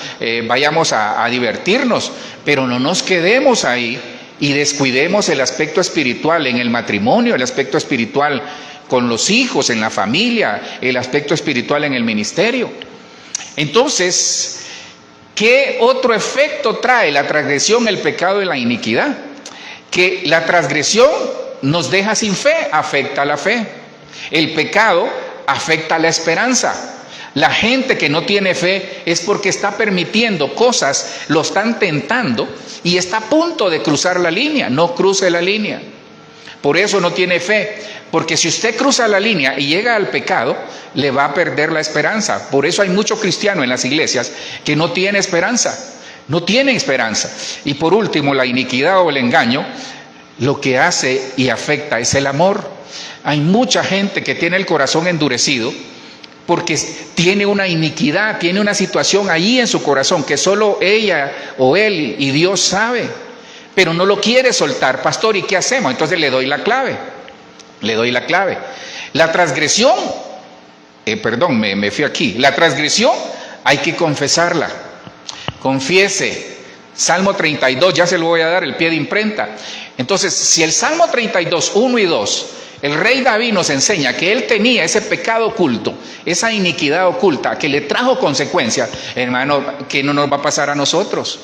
vayamos a divertirnos, pero no nos quedemos ahí y descuidemos el aspecto espiritual en el matrimonio, el aspecto espiritual con los hijos, en la familia, el aspecto espiritual en el ministerio. Entonces, ¿qué otro efecto trae la transgresión, el pecado y la iniquidad? Que la transgresión nos deja sin fe, afecta la fe. El pecado afecta la esperanza. La gente que no tiene fe es porque está permitiendo cosas, lo están tentando y está a punto de cruzar la línea. No cruce la línea. Por eso no tiene fe, porque si usted cruza la línea y llega al pecado, le va a perder la esperanza. Por eso hay mucho cristiano en las iglesias que no tiene esperanza, no tienen esperanza. Y por último, la iniquidad o el engaño, lo que hace y afecta es el amor. Hay mucha gente que tiene el corazón endurecido porque tiene una iniquidad, tiene una situación ahí en su corazón que solo ella o él y Dios sabe, pero no lo quiere soltar. Pastor, ¿y qué hacemos? Entonces le doy la clave. Le doy la clave. La transgresión, me fui aquí. La transgresión hay que confesarla. Confiese. Salmo 32, ya se lo voy a dar, el pie de imprenta. Entonces, si el Salmo 32, 1 y 2, el rey David nos enseña que él tenía ese pecado oculto, esa iniquidad oculta que le trajo consecuencias, hermano, que no nos va a pasar a nosotros.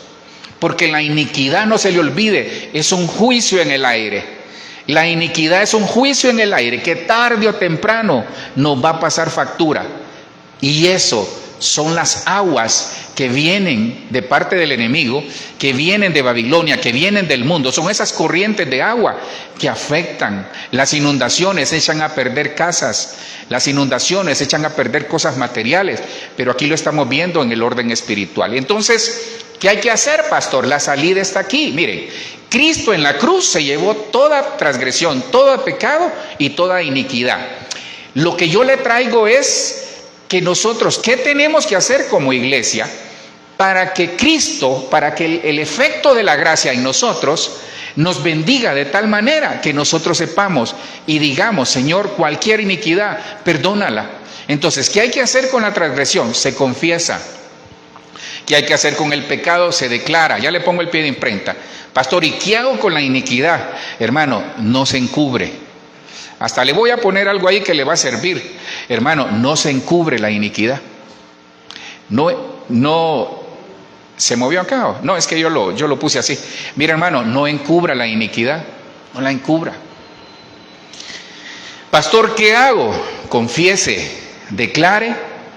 Porque la iniquidad, no se le olvide, es un juicio en el aire. La iniquidad es un juicio en el aire que tarde o temprano nos va a pasar factura. Y eso son las aguas que vienen de parte del enemigo, que vienen de Babilonia, que vienen del mundo. Son esas corrientes de agua que afectan. Las inundaciones echan a perder casas, las inundaciones echan a perder cosas materiales, pero aquí lo estamos viendo en el orden espiritual. Entonces, ¿qué hay que hacer, pastor? La salida está aquí. Miren, Cristo en la cruz se llevó toda transgresión, todo pecado y toda iniquidad. Lo que yo le traigo es que nosotros, ¿qué tenemos que hacer como iglesia para que Cristo, para que el efecto de la gracia en nosotros nos bendiga de tal manera que nosotros sepamos y digamos, Señor, cualquier iniquidad, perdónala? Entonces, ¿qué hay que hacer con la transgresión? Se confiesa. ¿Qué hay que hacer con el pecado? Se declara. Ya le pongo el pie de imprenta. Pastor, ¿y qué hago con la iniquidad? Hermano, no se encubre. Hasta le voy a poner algo ahí que le va a servir. Hermano, no se encubre la iniquidad. No, ¿se movió acá? No, es que yo lo puse así. Mira, hermano, no encubra la iniquidad. No la encubra. Pastor, ¿qué hago? Confiese, declare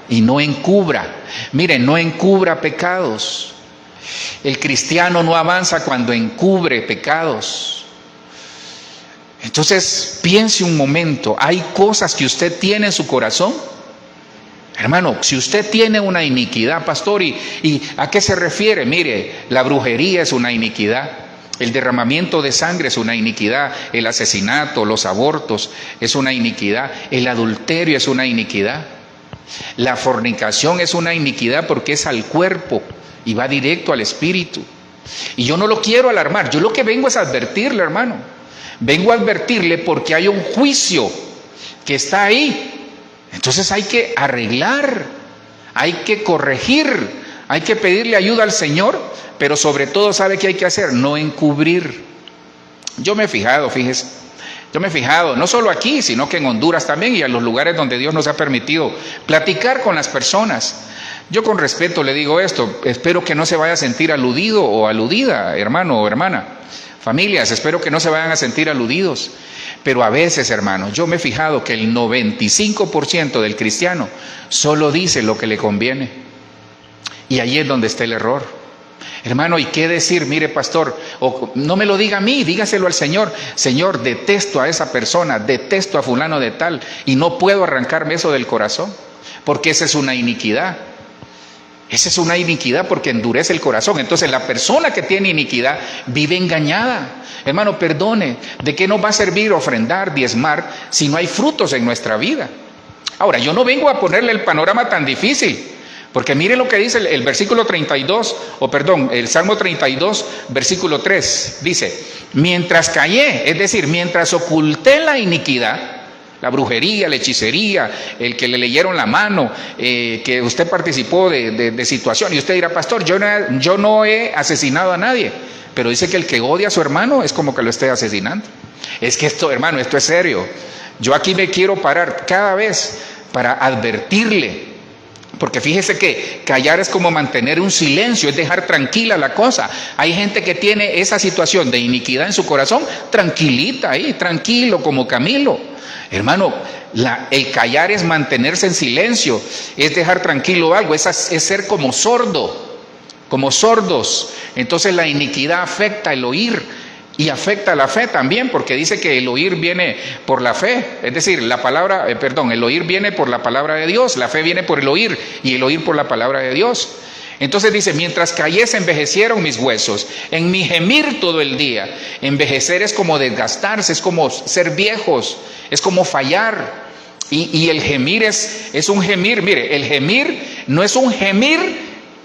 y no encubra. Miren, no encubra pecados. El cristiano no avanza cuando encubre pecados. Entonces, piense un momento, ¿hay cosas que usted tiene en su corazón? Hermano, si usted tiene una iniquidad, pastor, ¿y a qué se refiere? Mire, la brujería es una iniquidad, el derramamiento de sangre es una iniquidad, el asesinato, los abortos es una iniquidad, el adulterio es una iniquidad, la fornicación es una iniquidad porque es al cuerpo y va directo al espíritu. Y yo no lo quiero alarmar, yo lo que vengo es a advertirle, hermano. Vengo a advertirle porque hay un juicio que está ahí. Entonces hay que arreglar, hay que corregir, hay que pedirle ayuda al Señor, pero sobre todo, ¿sabe qué hay que hacer? No encubrir. Yo me he fijado, fíjese, no solo aquí, sino que en Honduras también y en los lugares donde Dios nos ha permitido platicar con las personas. Yo con respeto le digo esto, espero que no se vaya a sentir aludido o aludida, hermano o hermana. Familias, espero que no se vayan a sentir aludidos, pero a veces, hermanos, yo me he fijado que el 95% del cristiano solo dice lo que le conviene, y ahí es donde está el error. Hermano, ¿y qué decir? Mire, pastor, o no me lo diga a mí, dígaselo al Señor. Señor, detesto a esa persona, detesto a fulano de tal, y no puedo arrancarme eso del corazón, porque esa es una iniquidad. Esa es una iniquidad porque endurece el corazón. Entonces la persona que tiene iniquidad vive engañada. Hermano, perdone, ¿de qué nos va a servir ofrendar, diezmar, si no hay frutos en nuestra vida? Ahora, yo no vengo a ponerle el panorama tan difícil, porque mire lo que dice el versículo 32, el Salmo 32, versículo 3, dice, mientras callé, es decir, mientras oculté la iniquidad, la brujería, la hechicería, el que le leyeron la mano, que usted participó de situación. Y usted dirá, pastor, yo no he asesinado a nadie. Pero dice que el que odia a su hermano es como que lo esté asesinando. Es que esto, hermano, esto es serio. Yo aquí me quiero parar cada vez para advertirle. Porque fíjese que callar es como mantener un silencio, es dejar tranquila la cosa. Hay gente que tiene esa situación de iniquidad en su corazón, tranquilita ahí, tranquilo como Camilo. Hermano, el callar es mantenerse en silencio, es dejar tranquilo algo, es ser como sordo, como sordos. Entonces la iniquidad afecta el oír y afecta la fe también, porque dice que el oír viene por la fe, es decir, el oír viene por la palabra de Dios, la fe viene por el oír y el oír por la palabra de Dios. Entonces dice, mientras callé se envejecieron mis huesos, en mi gemir todo el día. Envejecer es como desgastarse, es como ser viejos, es como fallar. Y el gemir es un gemir, mire, el gemir no es un gemir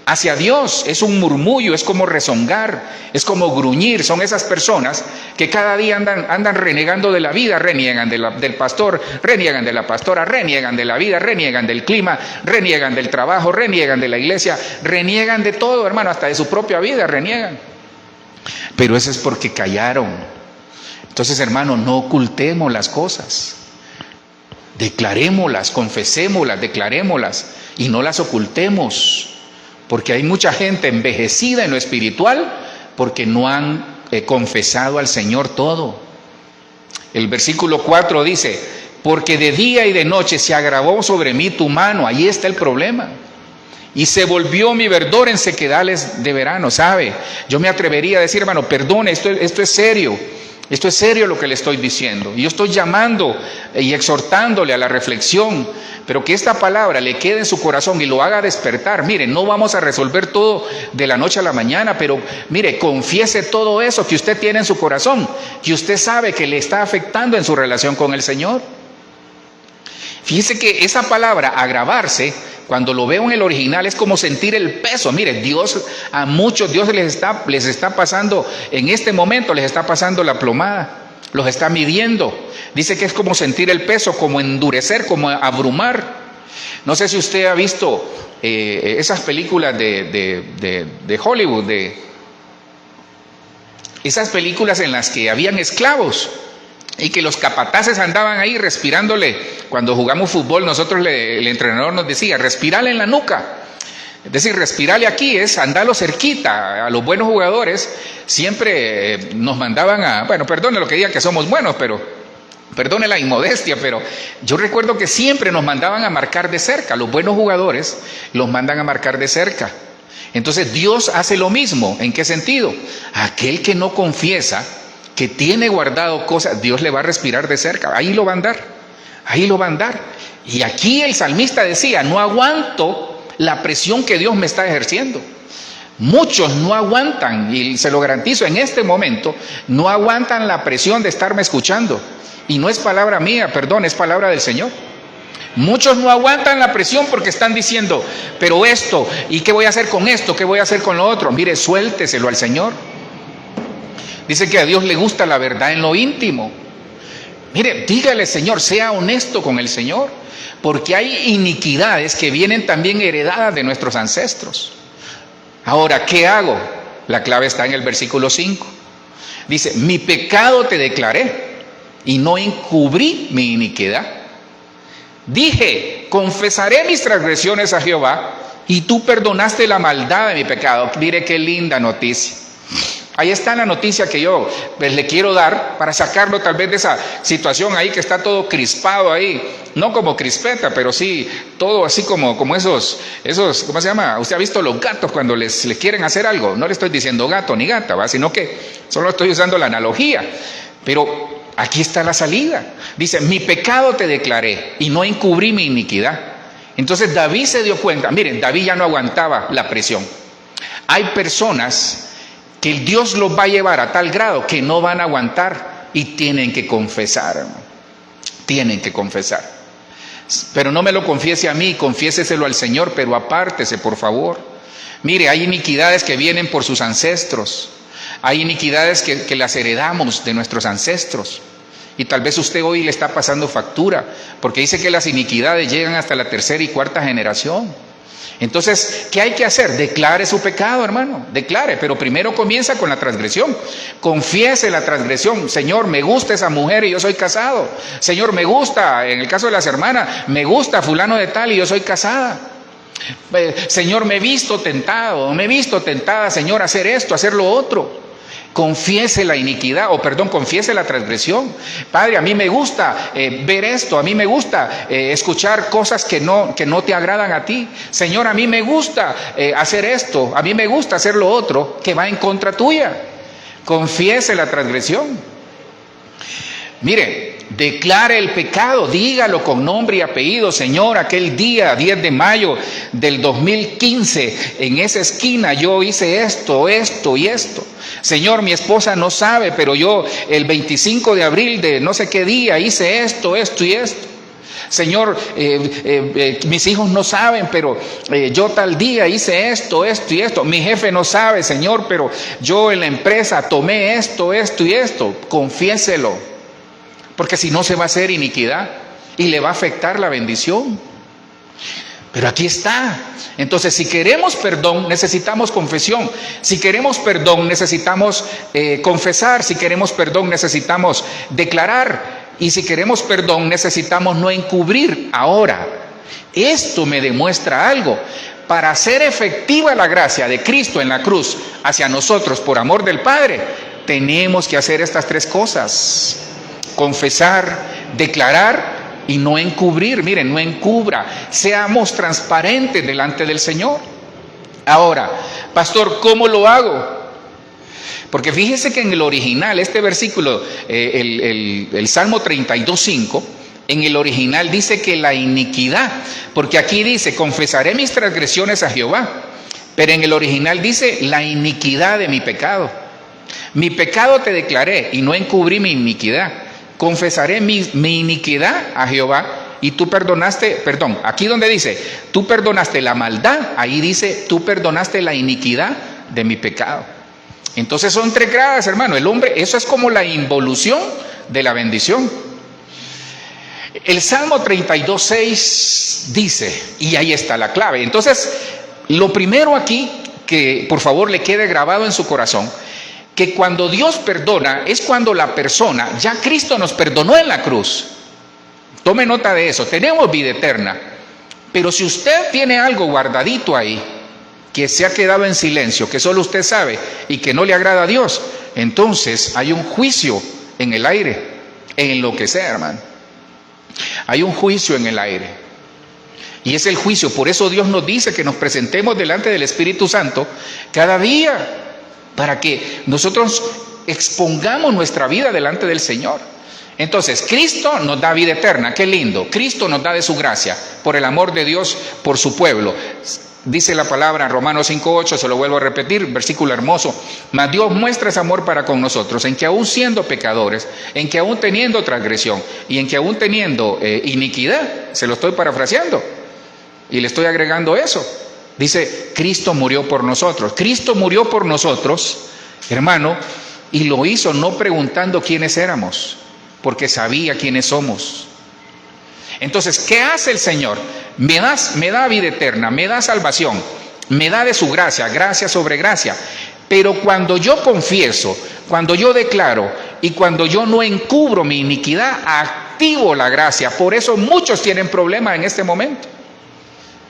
hacia Dios es un murmullo, es como rezongar, es como gruñir. Son esas personas que cada día andan renegando de la vida, reniegan del pastor, reniegan de la pastora, reniegan de la vida, reniegan del clima, reniegan del trabajo, reniegan de la iglesia, reniegan de todo, hermano, hasta de su propia vida reniegan. Pero eso es porque callaron. Entonces, hermano, no ocultemos las cosas. Declarémoslas, confesémoslas, declarémoslas y no las ocultemos, porque hay mucha gente envejecida en lo espiritual porque no han confesado al Señor todo. El versículo 4 dice: porque de día y de noche se agravó sobre mí tu mano. Ahí está el problema. Y se volvió mi verdor en sequedales de verano. ¿Sabe? Yo me atrevería a decir, hermano, perdone, esto es serio. Esto es serio lo que le estoy diciendo. Y yo estoy llamando y exhortándole a la reflexión, pero que esta palabra le quede en su corazón y lo haga despertar. Mire, no vamos a resolver todo de la noche a la mañana, pero mire, confiese todo eso que usted tiene en su corazón, que usted sabe que le está afectando en su relación con el Señor. Fíjese que esa palabra, agravarse, cuando lo veo en el original, es como sentir el peso. Mire, Dios, a muchos Dios les está pasando, en este momento les está pasando la plomada, los está midiendo. Dice que es como sentir el peso, como endurecer, como abrumar. No sé si usted ha visto esas películas de Hollywood, esas películas en las que habían esclavos y que los capataces andaban ahí respirándole. Cuando jugamos fútbol, nosotros el entrenador nos decía, respirale en la nuca. Es decir, respirale aquí es andarlo cerquita. A los buenos jugadores siempre nos mandaban a, bueno, perdone lo que diga que somos buenos, pero perdone la inmodestia, pero yo recuerdo que siempre nos mandaban a marcar de cerca. Los buenos jugadores los mandan a marcar de cerca. Entonces Dios hace lo mismo. ¿En qué sentido? Aquel que no confiesa, que tiene guardado cosas, Dios le va a respirar de cerca, ahí lo va a andar, ahí lo va a andar. Y aquí el salmista decía, no aguanto la presión que Dios me está ejerciendo. Muchos no aguantan, y se lo garantizo en este momento, no aguantan la presión de estarme escuchando. Y no es palabra mía, perdón, es palabra del Señor. Muchos no aguantan la presión porque están diciendo, pero esto, ¿y qué voy a hacer con esto? ¿Qué voy a hacer con lo otro? Mire, suélteselo al Señor. Dice que a Dios le gusta la verdad en lo íntimo. Mire, dígale, Señor, sea honesto con el Señor, porque hay iniquidades que vienen también heredadas de nuestros ancestros. Ahora, ¿qué hago? La clave está en el versículo 5. Dice, mi pecado te declaré y no encubrí mi iniquidad. Dije, confesaré mis transgresiones a Jehová y tú perdonaste la maldad de mi pecado. Mire qué linda noticia. Ahí está la noticia que yo le quiero dar para sacarlo tal vez de esa situación ahí que está todo crispado ahí, no como crispeta, pero sí todo así como esos, ¿cómo se llama? Usted ha visto los gatos cuando les quieren hacer algo. No le estoy diciendo gato ni gata, ¿va? Sino que solo estoy usando la analogía. Pero aquí está la salida. Dice, mi pecado te declaré y no encubrí mi iniquidad. Entonces David se dio cuenta. Miren, David ya no aguantaba la presión. Hay personas que Dios los va a llevar a tal grado que no van a aguantar y tienen que confesar, hermano. Tienen que confesar. Pero no me lo confiese a mí, confiéseselo al Señor, pero apártese, por favor. Mire, hay iniquidades que vienen por sus ancestros. Hay iniquidades que las heredamos de nuestros ancestros. Y tal vez usted hoy le está pasando factura, porque dice que las iniquidades llegan hasta la tercera y cuarta generación. Entonces, ¿qué hay que hacer? Declare su pecado, hermano, declare, pero primero comienza con la transgresión. Confiese la transgresión. Señor, me gusta esa mujer y yo soy casado. Señor, me gusta, en el caso de las hermanas, me gusta fulano de tal y yo soy casada. Señor, me he visto tentado, me he visto tentada, Señor, a hacer esto, a hacer lo otro. Confiese la iniquidad, confiese la transgresión. Padre, a mí me gusta ver esto, a mí me gusta escuchar cosas que no te agradan a ti. Señor, a mí me gusta hacer esto, a mí me gusta hacer lo otro que va en contra tuya. Confiese la transgresión. Mire, declare el pecado, dígalo con nombre y apellido. Señor, aquel día 10 de mayo del 2015, en esa esquina yo hice esto y esto. Señor, mi esposa no sabe, pero yo el 25 de abril de no sé qué día hice esto y esto. Señor, mis hijos no saben, pero yo tal día hice esto y esto. Mi jefe no sabe, Señor, pero yo en la empresa tomé esto y esto. Confiéselo, porque si no se va a hacer iniquidad y le va a afectar la bendición. Pero aquí está. Entonces, si queremos perdón, necesitamos confesión. Si queremos perdón, necesitamos confesar. Si queremos perdón, necesitamos declarar. Y si queremos perdón, necesitamos no encubrir. Ahora, esto me demuestra algo. Para hacer efectiva la gracia de Cristo en la cruz hacia nosotros por amor del Padre, tenemos que hacer estas tres cosas: confesar, declarar y no encubrir. Miren, no encubra. Seamos transparentes delante del Señor. Ahora, pastor, ¿cómo lo hago? Porque fíjese que en el original, este versículo, el Salmo 32:5, en el original dice que la iniquidad, porque aquí dice, confesaré mis transgresiones a Jehová, pero en el original dice, la iniquidad de mi pecado. Mi pecado te declaré y no encubrí mi iniquidad. Confesaré mi iniquidad a Jehová y tú perdonaste, perdón, aquí donde dice, tú perdonaste la maldad, ahí dice, tú perdonaste la iniquidad de mi pecado. Entonces son tres gradas, hermano. El hombre, eso es como la involución de la bendición. El Salmo 32:6 dice, y ahí está la clave. Entonces, lo primero aquí, que por favor le quede grabado en su corazón, que cuando Dios perdona es cuando la persona, ya Cristo nos perdonó en la cruz. Tome nota de eso, tenemos vida eterna. Pero si usted tiene algo guardadito ahí, que se ha quedado en silencio, que solo usted sabe y que no le agrada a Dios, entonces hay un juicio en el aire, en lo que sea, hermano. Hay un juicio en el aire. Y es el juicio. Por eso Dios nos dice que nos presentemos delante del Espíritu Santo cada día, para que nosotros expongamos nuestra vida delante del Señor. Entonces, Cristo nos da vida eterna. Qué lindo. Cristo nos da de su gracia, por el amor de Dios, por su pueblo. Dice la palabra en Romanos 5:8, se lo vuelvo a repetir, versículo hermoso. Mas Dios muestra ese amor para con nosotros, en que aún siendo pecadores, en que aún teniendo transgresión y en que aún teniendo iniquidad, se lo estoy parafraseando y le estoy agregando eso. Dice, Cristo murió por nosotros. Cristo murió por nosotros, hermano, y lo hizo no preguntando quiénes éramos, porque sabía quiénes somos. Entonces, ¿qué hace el Señor? Me da vida eterna, me da salvación, me da de su gracia, gracia sobre gracia. Pero cuando yo confieso, cuando yo declaro y cuando yo no encubro mi iniquidad, activo la gracia. Por eso muchos tienen problemas en este momento,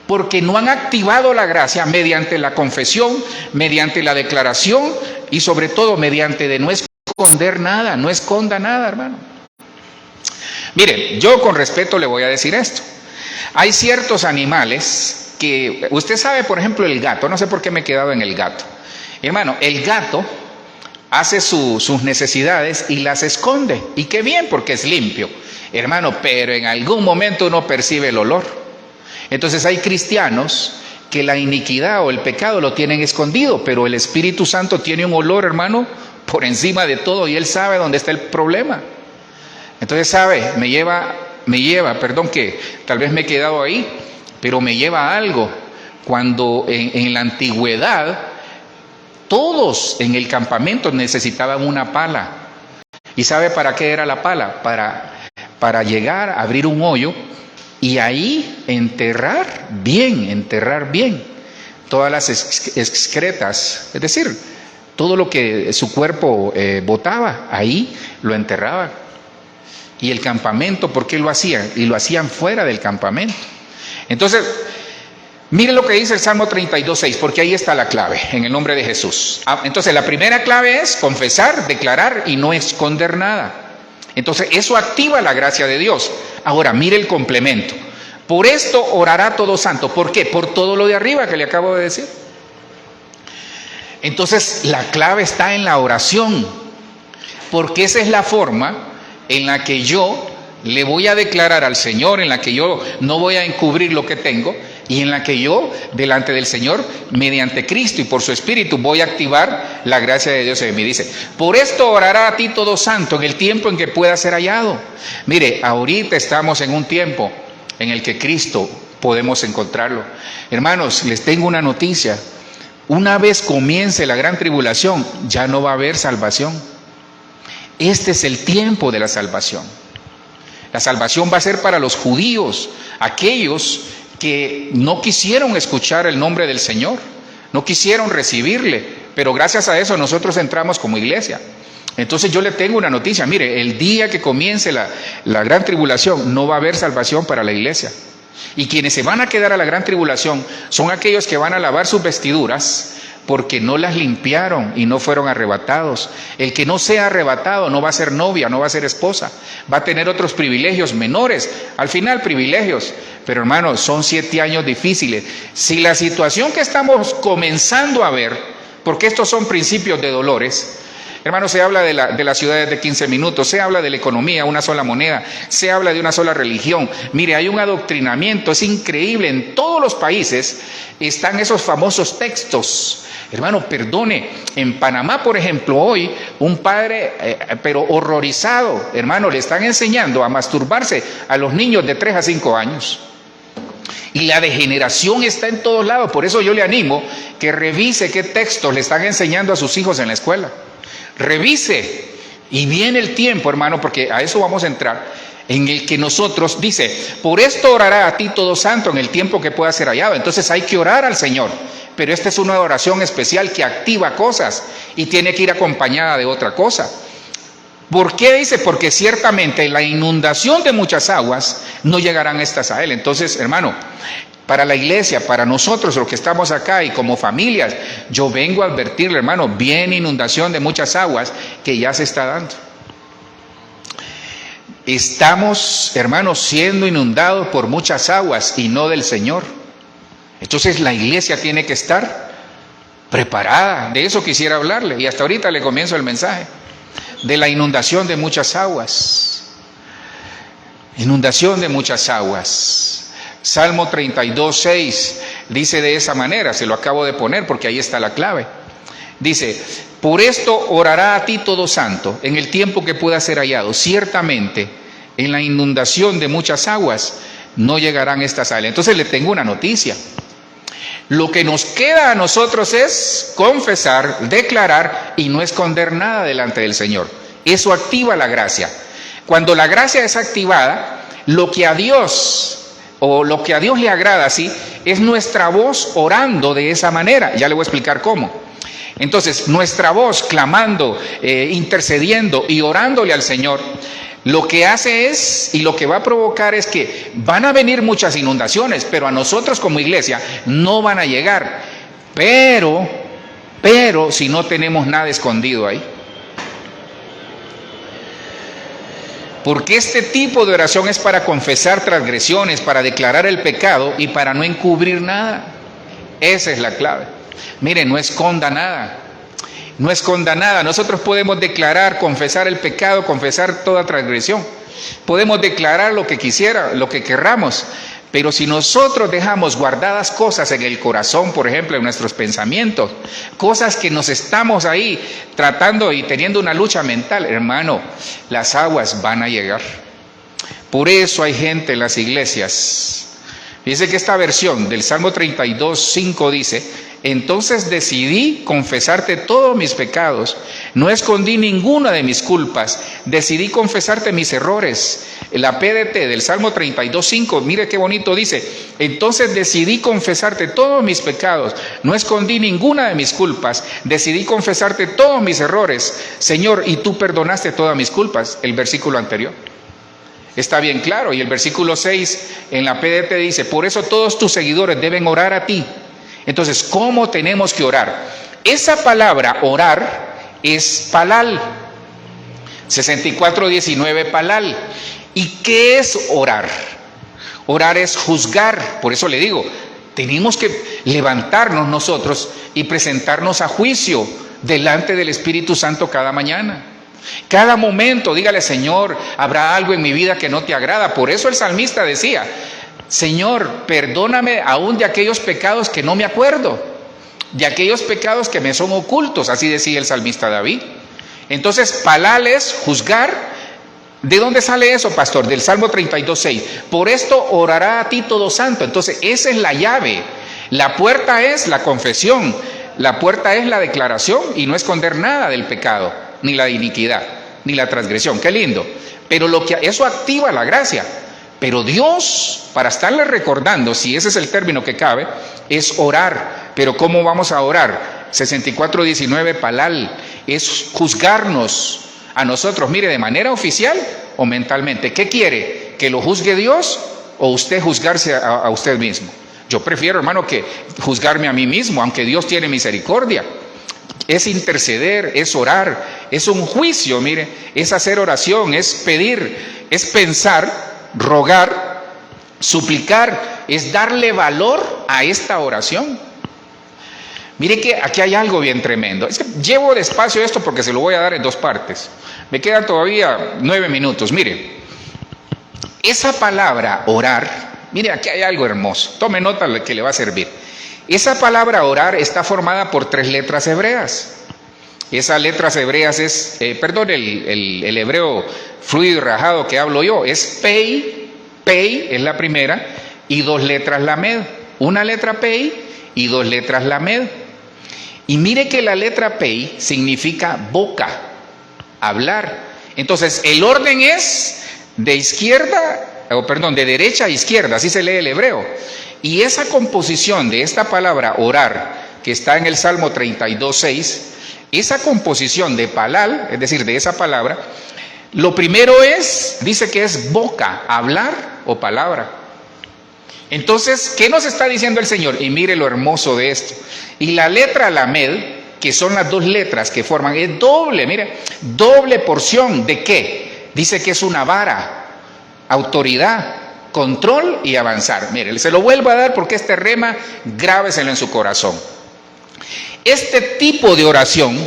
porque no han activado la gracia mediante la confesión, mediante la declaración y sobre todo mediante de no esconder nada, no esconda nada, hermano. Mire, yo con respeto le voy a decir esto. Hay ciertos animales que, usted sabe, por ejemplo, el gato, no sé por qué me he quedado en el gato. Hermano, el gato hace sus necesidades y las esconde. Y qué bien, porque es limpio. Hermano, pero en algún momento uno percibe el olor. Entonces hay cristianos que la iniquidad o el pecado lo tienen escondido, pero el Espíritu Santo tiene un olor, hermano, por encima de todo, y Él sabe dónde está el problema. Entonces, ¿sabe? Me lleva, que tal vez me he quedado ahí, pero me lleva a algo. Cuando en la antigüedad, todos en el campamento necesitaban una pala. ¿Y sabe para qué era la pala? Para llegar a abrir un hoyo y ahí enterrar bien todas las excretas, es decir, todo lo que su cuerpo botaba, ahí lo enterraban. Y el campamento, ¿por qué lo hacían? Y lo hacían fuera del campamento. Entonces, miren lo que dice el Salmo 32:6, porque ahí está la clave, en el nombre de Jesús. Entonces, la primera clave es confesar, declarar y no esconder nada. Entonces, eso activa la gracia de Dios. Ahora, mire el complemento. Por esto orará todo santo. ¿Por qué? Por todo lo de arriba que le acabo de decir. Entonces, la clave está en la oración, porque esa es la forma en la que yo le voy a declarar al Señor, en la que yo no voy a encubrir lo que tengo, y en la que yo, delante del Señor, mediante Cristo y por su Espíritu, voy a activar la gracia de Dios en mí. Dice, por esto orará a ti todo santo en el tiempo en que pueda ser hallado. Mire, ahorita estamos en un tiempo en el que Cristo podemos encontrarlo. Hermanos, les tengo una noticia. Una vez comience la gran tribulación, ya no va a haber salvación. Este es el tiempo de la salvación. La salvación va a ser para los judíos, aquellos que no quisieron escuchar el nombre del Señor, no quisieron recibirle, pero gracias a eso nosotros entramos como iglesia. Entonces yo le tengo una noticia, mire, el día que comience la gran tribulación no va a haber salvación para la iglesia. Y quienes se van a quedar a la gran tribulación son aquellos que van a lavar sus vestiduras porque no las limpiaron y no fueron arrebatados. El que no sea arrebatado no va a ser novia, no va a ser esposa, va a tener otros privilegios menores, al final privilegios. Pero hermanos, son 7 años difíciles. Si la situación que estamos comenzando a ver, porque estos son principios de dolores, hermanos, se habla de las ciudades de 15 minutos, se habla de la economía, una sola moneda, se habla de una sola religión. Mire, hay un adoctrinamiento, es increíble, en todos los países están esos famosos textos. Hermano, perdone, en Panamá, por ejemplo, hoy un padre, pero horrorizado, hermano, le están enseñando a masturbarse a los niños de 3 a 5 años. Y la degeneración está en todos lados, por eso yo le animo que revise qué textos le están enseñando a sus hijos en la escuela. Revise, y viene el tiempo, hermano, porque a eso vamos a entrar, en el que nosotros, dice, por esto orará a ti todo santo en el tiempo que pueda ser hallado. Entonces hay que orar al Señor, pero esta es una oración especial que activa cosas y tiene que ir acompañada de otra cosa. ¿Por qué dice? Porque ciertamente en la inundación de muchas aguas no llegarán estas a él. Entonces, hermano, para la iglesia, para nosotros los que estamos acá y como familias, yo vengo a advertirle, hermano, viene inundación de muchas aguas que ya se está dando. Estamos, hermanos, siendo inundados por muchas aguas y no del Señor. Entonces la iglesia tiene que estar preparada. De eso quisiera hablarle, y hasta ahorita le comienzo el mensaje, de la inundación de muchas aguas. Inundación de muchas aguas. Salmo 32:6 dice de esa manera, se lo acabo de poner porque ahí está la clave. Dice, por esto orará a ti todo santo en el tiempo que pueda ser hallado. Ciertamente en la inundación de muchas aguas no llegarán estas a él. Entonces le tengo una noticia. Lo que nos queda a nosotros es confesar, declarar y no esconder nada delante del Señor. Eso activa la gracia. Cuando la gracia es activada, lo que a Dios le agrada, ¿sí?, es nuestra voz orando de esa manera. Ya le voy a explicar cómo. Entonces, nuestra voz clamando, intercediendo y orándole al Señor, lo que hace es, y lo que va a provocar es que van a venir muchas inundaciones, pero a nosotros como iglesia no van a llegar. Pero si no tenemos nada escondido ahí. Porque este tipo de oración es para confesar transgresiones, para declarar el pecado y para no encubrir nada. Esa es la clave. Mire, no esconda nada. No esconda nada. Nosotros podemos declarar, confesar el pecado, confesar toda transgresión. Podemos declarar lo que quisiera, lo que querramos. Pero si nosotros dejamos guardadas cosas en el corazón, por ejemplo, en nuestros pensamientos, cosas que nos estamos ahí tratando y teniendo una lucha mental, hermano, las aguas van a llegar. Por eso hay gente en las iglesias. Fíjense que esta versión del Salmo 32:5 dice, entonces decidí confesarte todos mis pecados, no escondí ninguna de mis culpas, decidí confesarte mis errores. La PDT del Salmo 32:5, mire qué bonito dice, entonces decidí confesarte todos mis pecados, no escondí ninguna de mis culpas, decidí confesarte todos mis errores, Señor, y tú perdonaste todas mis culpas. El versículo anterior está bien claro, y el versículo 6 en la PDT dice, por eso todos tus seguidores deben orar a ti. Entonces, ¿cómo tenemos que orar? Esa palabra orar es palal, 64:19 palal. ¿Y qué es orar? Orar es juzgar. Por eso le digo, tenemos que levantarnos nosotros y presentarnos a juicio delante del Espíritu Santo cada mañana. Cada momento, dígale, Señor, habrá algo en mi vida que no te agrada. Por eso el salmista decía, Señor, perdóname aún de aquellos pecados que no me acuerdo, de aquellos pecados que me son ocultos, así decía el salmista David. Entonces, palal es juzgar, ¿De dónde sale eso, pastor? Del Salmo 32:6. Por esto orará a ti todo santo. Entonces, esa es la llave. La puerta es la confesión. La puerta es la declaración y no esconder nada del pecado, ni la iniquidad, ni la transgresión. Qué lindo. Pero eso activa la gracia. Pero Dios, para estarle recordando, si ese es el término que cabe, es orar. Pero ¿cómo vamos a orar? 64:19 palal, es juzgarnos a nosotros, mire, de manera oficial o mentalmente. ¿Qué quiere? ¿Que lo juzgue Dios o usted juzgarse a usted mismo? Yo prefiero, hermano, que juzgarme a mí mismo, aunque Dios tiene misericordia. Es interceder, es orar, es un juicio, mire, es hacer oración, es pedir, es pensar, rogar, suplicar, es darle valor a esta oración. Mire que aquí hay algo bien tremendo. Es que llevo despacio esto porque se lo voy a dar en dos partes. Me quedan todavía 9 minutos. Mire, esa palabra orar, mire, aquí hay algo hermoso. Tome nota de que le va a servir. Esa palabra orar está formada por 3 letras hebreas. Esas letras hebreas es, el hebreo fluido y rajado que hablo yo, es pei es la primera, y 2 letras lamed. Una letra pei y 2 letras lamed. Y mire que la letra pei significa boca, hablar. Entonces el orden es de derecha a izquierda, así se lee el hebreo. Y esa composición de esta palabra orar, que está en el Salmo 32:6, esa composición de palal, es decir, de esa palabra, lo primero dice que es boca, hablar o palabra. Entonces, ¿qué nos está diciendo el Señor? Y mire lo hermoso de esto. Y la letra lamed, que son las 2 letras que forman, es doble, mire, doble porción. ¿De qué? Dice que es una vara, autoridad, control y avanzar. Mire, se lo vuelvo a dar porque este rema, grábeselo en su corazón. Este tipo de oración,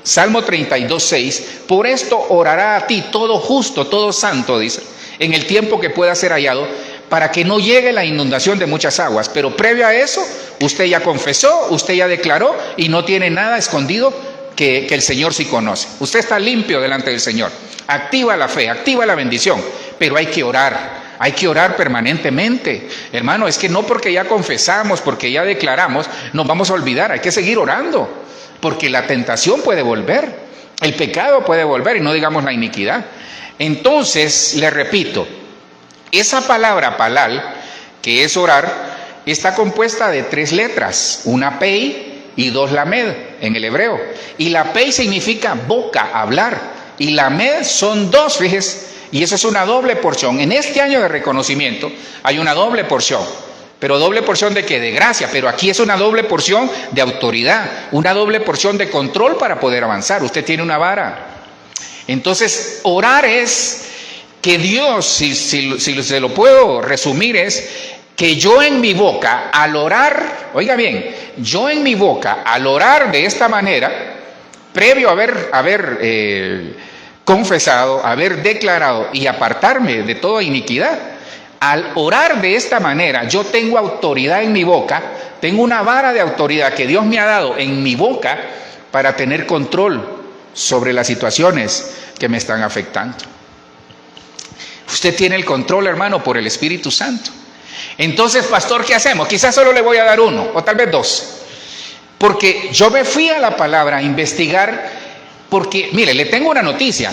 Salmo 32:6, por esto orará a ti todo justo, todo santo, dice, en el tiempo que pueda ser hallado, para que no llegue la inundación de muchas aguas. Pero previo a eso, usted ya confesó, usted ya declaró y no tiene nada escondido que el Señor sí conoce. Usted está limpio delante del Señor. Activa la fe, activa la bendición, pero hay que orar. Hay que orar permanentemente. Hermano, es que no porque ya confesamos, porque ya declaramos, nos vamos a olvidar. Hay que seguir orando, porque la tentación puede volver, el pecado puede volver, y no digamos la iniquidad. Entonces, le repito, esa palabra palal, que es orar, está compuesta de 3 letras, una pei y 2 lamed en el hebreo. Y la pei significa boca, hablar, y lamed son 2, fíjese. Y eso es una doble porción. En este año de reconocimiento hay una doble porción. ¿Pero doble porción de qué? De gracia. Pero aquí es una doble porción de autoridad, una doble porción de control para poder avanzar. Usted tiene una vara. Entonces, orar es que Dios, si se lo puedo resumir, es que yo en mi boca, al orar, oiga bien, yo en mi boca, al orar de esta manera, previo a haber confesado, haber declarado y apartarme de toda iniquidad, al orar de esta manera, yo tengo autoridad en mi boca, tengo una vara de autoridad que Dios me ha dado en mi boca para tener control sobre las situaciones que me están afectando. Usted tiene el control, hermano, por el Espíritu Santo. Entonces, pastor, ¿qué hacemos? Quizás solo le voy a dar 1 o tal vez 2. Porque yo me fui a la palabra a investigar. Porque, mire, le tengo una noticia.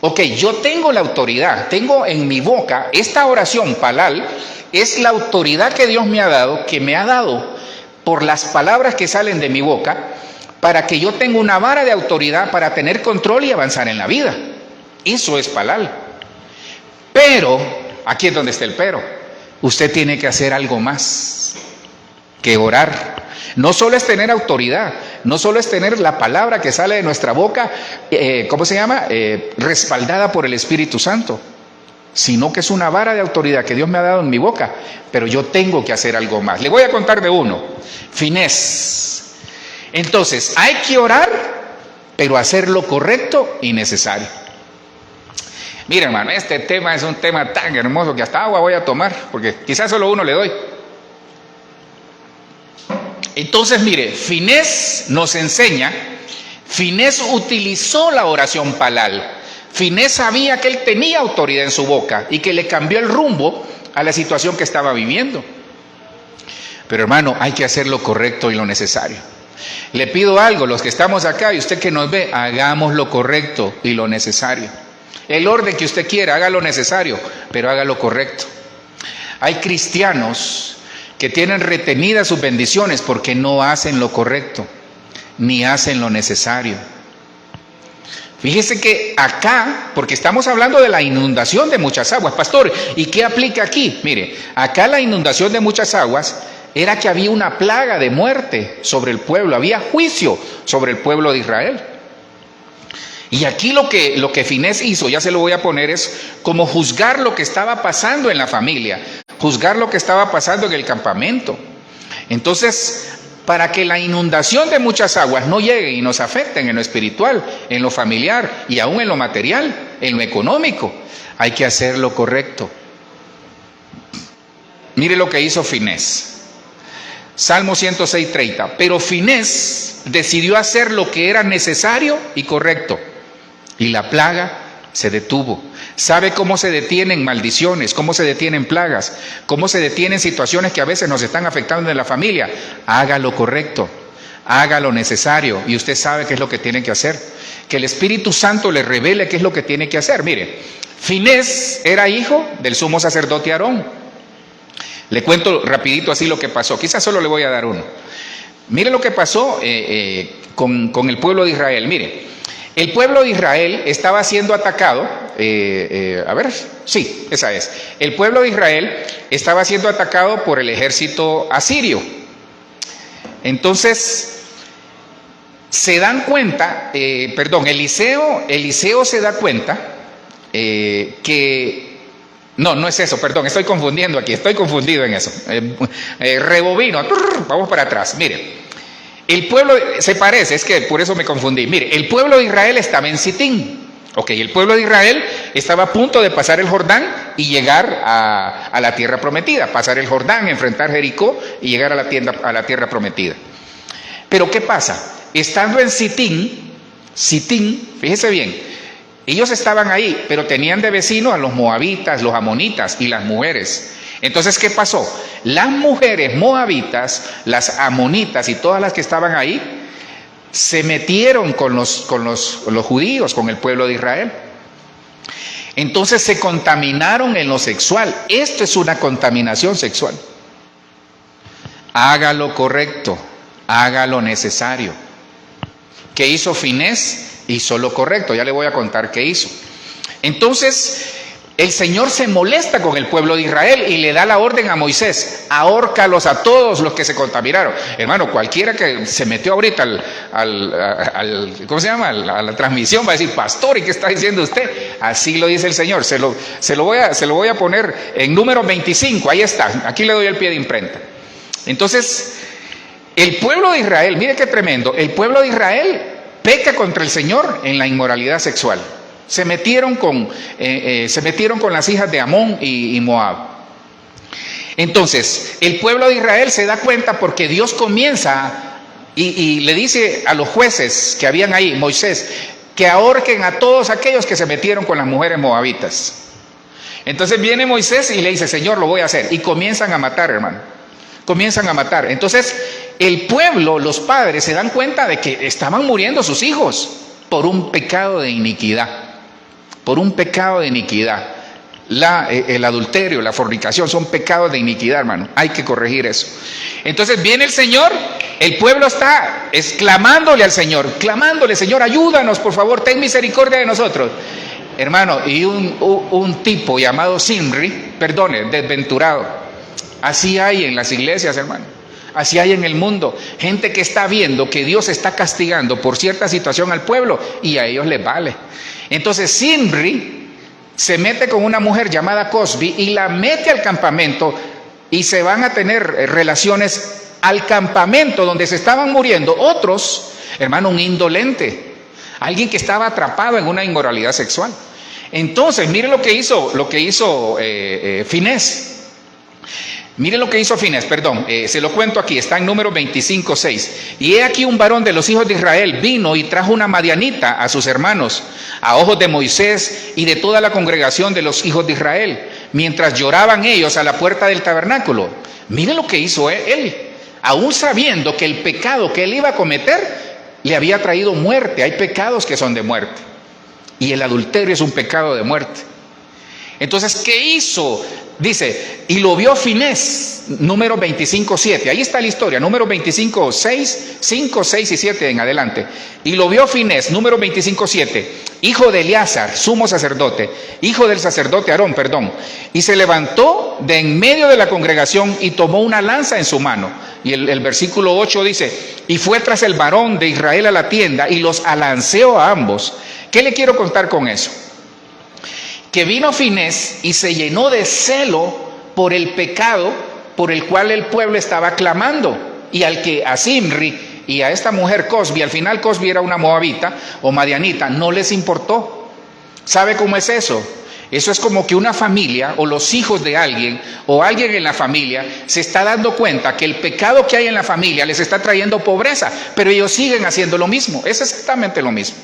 Ok, yo tengo la autoridad, tengo en mi boca esta oración palal, es la autoridad que Dios me ha dado, por las palabras que salen de mi boca, para que yo tenga una vara de autoridad para tener control y avanzar en la vida. Eso es palal. Pero, aquí es donde está el pero, usted tiene que hacer algo más que orar. No solo es tener autoridad, no solo es tener la palabra que sale de nuestra boca, respaldada por el Espíritu Santo, sino que es una vara de autoridad que Dios me ha dado en mi boca, pero yo tengo que hacer algo más. Le voy a contar de uno, finés. Entonces, hay que orar, pero hacer lo correcto y necesario. Mira, hermano, este tema es un tema tan hermoso que hasta agua voy a tomar, porque quizás solo uno le doy. Entonces, mire, finés nos enseña, Finés utilizó la oración palal. Finés sabía que él tenía autoridad en su boca y que le cambió el rumbo a la situación que estaba viviendo. Pero hermano, hay que hacer lo correcto y lo necesario. Le pido algo, los que estamos acá y usted que nos ve, hagamos lo correcto y lo necesario. El orden que usted quiera, haga lo necesario, pero haga lo correcto. Hay cristianos que tienen retenidas sus bendiciones porque no hacen lo correcto, ni hacen lo necesario. Fíjese que acá, porque estamos hablando de la inundación de muchas aguas, pastor, ¿y qué aplica aquí? Mire, acá la inundación de muchas aguas era que había una plaga de muerte sobre el pueblo, había juicio sobre el pueblo de Israel. Y aquí lo que Finés hizo, ya se lo voy a poner, es como juzgar lo que estaba pasando en la familia, juzgar lo que estaba pasando en el campamento. Entonces, para que la inundación de muchas aguas no llegue y nos afecten en lo espiritual, en lo familiar y aún en lo material, en lo económico, hay que hacer lo correcto. Mire lo que hizo Finés. Salmo 106:30. Pero Finés decidió hacer lo que era necesario y correcto, y la plaga se detuvo. ¿Sabe cómo se detienen maldiciones? ¿Cómo se detienen plagas? ¿Cómo se detienen situaciones que a veces nos están afectando en la familia? Haga lo correcto, haga lo necesario, y usted sabe qué es lo que tiene que hacer. Que el Espíritu Santo le revele qué es lo que tiene que hacer. Mire, Finés era hijo del sumo sacerdote Aarón. Le cuento rapidito así lo que pasó, quizás solo le voy a dar uno. Mire lo que pasó con el pueblo de Israel. Mire, el pueblo de Israel estaba siendo atacado, esa es. El pueblo de Israel estaba siendo atacado por el ejército asirio. Entonces, se dan cuenta, Eliseo se da cuenta que... No es eso, perdón, estoy confundiendo aquí, estoy confundido en eso. Rebobino, vamos para atrás, mire. El pueblo, se parece, es que por eso me confundí. Mire, el pueblo de Israel estaba en Sitín. Ok, el pueblo de Israel estaba a punto de pasar el Jordán y llegar a la tierra prometida. Pasar el Jordán, enfrentar Jericó y llegar a la tierra prometida. Pero ¿qué pasa? Estando en Sitín, fíjese bien, ellos estaban ahí, pero tenían de vecino a los moabitas, los amonitas y las mujeres. Entonces, ¿qué pasó? Las mujeres moabitas, las amonitas y todas las que estaban ahí, se metieron con los judíos, con el pueblo de Israel. Entonces se contaminaron en lo sexual. Esto es una contaminación sexual. Haga lo correcto, haga lo necesario. ¿Qué hizo Finés? Hizo lo correcto, ya le voy a contar qué hizo. Entonces, el Señor se molesta con el pueblo de Israel y le da la orden a Moisés: ahórcalos a todos los que se contaminaron. Hermano, cualquiera que se metió ahorita ¿cómo se llama? A la transmisión va a decir: pastor, ¿y qué está diciendo usted? Así lo dice el Señor. Se lo voy a poner en número 25, ahí está, aquí le doy el pie de imprenta. Entonces, el pueblo de Israel, mire qué tremendo, el pueblo de Israel peca contra el Señor en la inmoralidad sexual. Se metieron con las hijas de Amón y Moab. Entonces, el pueblo de Israel se da cuenta porque Dios comienza y le dice a los jueces que habían ahí, Moisés, que ahorquen a todos aquellos que se metieron con las mujeres moabitas. Entonces viene Moisés y le dice: Señor, lo voy a hacer. Y comienzan a matar, hermano. Comienzan a matar. Entonces, el pueblo, los padres, se dan cuenta de que estaban muriendo sus hijos por un pecado de iniquidad. Por un pecado de iniquidad. El adulterio, la fornicación son pecados de iniquidad, hermano. Hay que corregir eso. Entonces viene el Señor, el pueblo está exclamándole al Señor, clamándole: Señor, ayúdanos, por favor, ten misericordia de nosotros. Hermano, y un tipo llamado desventurado. Así hay en las iglesias, hermano. Así hay en el mundo. Gente que está viendo que Dios está castigando por cierta situación al pueblo y a ellos les vale. Entonces Zimri se mete con una mujer llamada Cosbi y la mete al campamento y se van a tener relaciones al campamento donde se estaban muriendo otros, hermano, un indolente, alguien que estaba atrapado en una inmoralidad sexual. Entonces, mire lo que hizo Finés. Mire lo que hizo Finés, perdón, se lo cuento aquí, está en Números 25:6. Y he aquí un varón de los hijos de Israel vino y trajo una madianita a sus hermanos, a ojos de Moisés y de toda la congregación de los hijos de Israel, mientras lloraban ellos a la puerta del tabernáculo. Mire lo que hizo él, aún sabiendo que el pecado que él iba a cometer le había traído muerte. Hay pecados que son de muerte, y el adulterio es un pecado de muerte. Entonces, ¿qué hizo? Dice, y lo vio Finés, Número 25:7. Ahí está la historia, Número 25:6, 5, 6 y 7 en adelante. Y lo vio Finés, Número 25:7, hijo de Eleazar, sumo sacerdote, hijo del sacerdote Aarón, y se levantó de en medio de la congregación y tomó una lanza en su mano. Y el versículo 8 dice, y fue tras el varón de Israel a la tienda y los alanceó a ambos. ¿Qué le quiero contar con eso? Que vino Finés y se llenó de celo por el pecado por el cual el pueblo estaba clamando, y al que a Zimri y a esta mujer Cosbi, al final Cosbi era una moabita o madianita, no les importó. ¿Sabe cómo es eso? Eso es como que una familia o los hijos de alguien o alguien en la familia se está dando cuenta que el pecado que hay en la familia les está trayendo pobreza, pero ellos siguen haciendo lo mismo. Es exactamente lo mismo.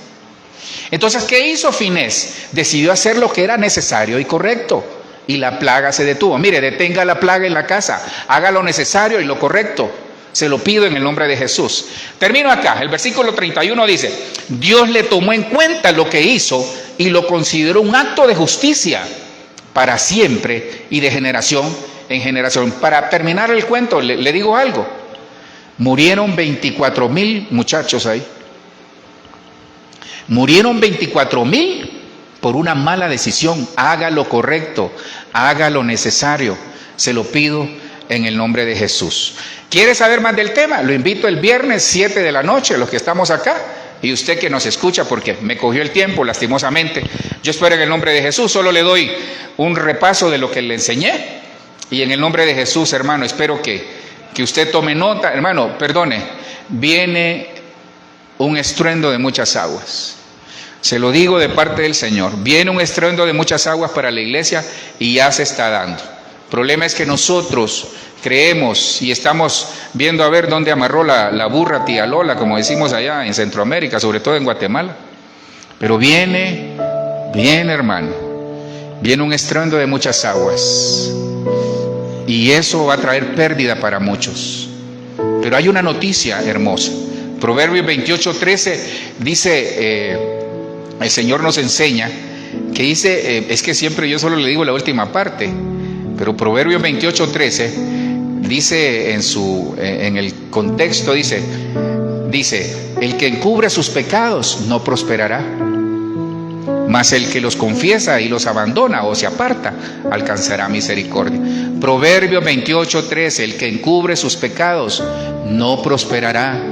Entonces, ¿qué hizo Finés? Decidió hacer lo que era necesario y correcto, y la plaga se detuvo. Mire, detenga la plaga en la casa, haga lo necesario y lo correcto. Se lo pido en el nombre de Jesús. Termino acá, el versículo 31 dice, Dios le tomó en cuenta lo que hizo y lo consideró un acto de justicia para siempre y de generación en generación. Para terminar el cuento, le digo algo. Murieron 24,000 muchachos ahí. Murieron 24,000 por una mala decisión. Haga lo correcto, haga lo necesario. Se lo pido en el nombre de Jesús. ¿Quiere saber más del tema? Lo invito el viernes 7 de la noche, los que estamos acá, y usted que nos escucha, porque me cogió el tiempo lastimosamente. Yo espero en el nombre de Jesús, solo le doy un repaso de lo que le enseñé, y en el nombre de Jesús, hermano, espero que usted tome nota. Hermano, perdone, viene un estruendo de muchas aguas. Se lo digo de parte del Señor. Viene un estruendo de muchas aguas para la iglesia y ya se está dando. El problema es que nosotros creemos y estamos viendo a ver dónde amarró la burra tía Lola, como decimos allá en Centroamérica, sobre todo en Guatemala. Pero viene, hermano, viene un estruendo de muchas aguas. Y eso va a traer pérdida para muchos. Pero hay una noticia hermosa. Proverbios 28:13 dice, el Señor nos enseña, que dice, es que siempre yo solo le digo la última parte, pero Proverbios 28:13 dice en el contexto, dice, el que encubre sus pecados no prosperará, mas el que los confiesa y los abandona o se aparta alcanzará misericordia. Proverbios 28:13, el que encubre sus pecados no prosperará.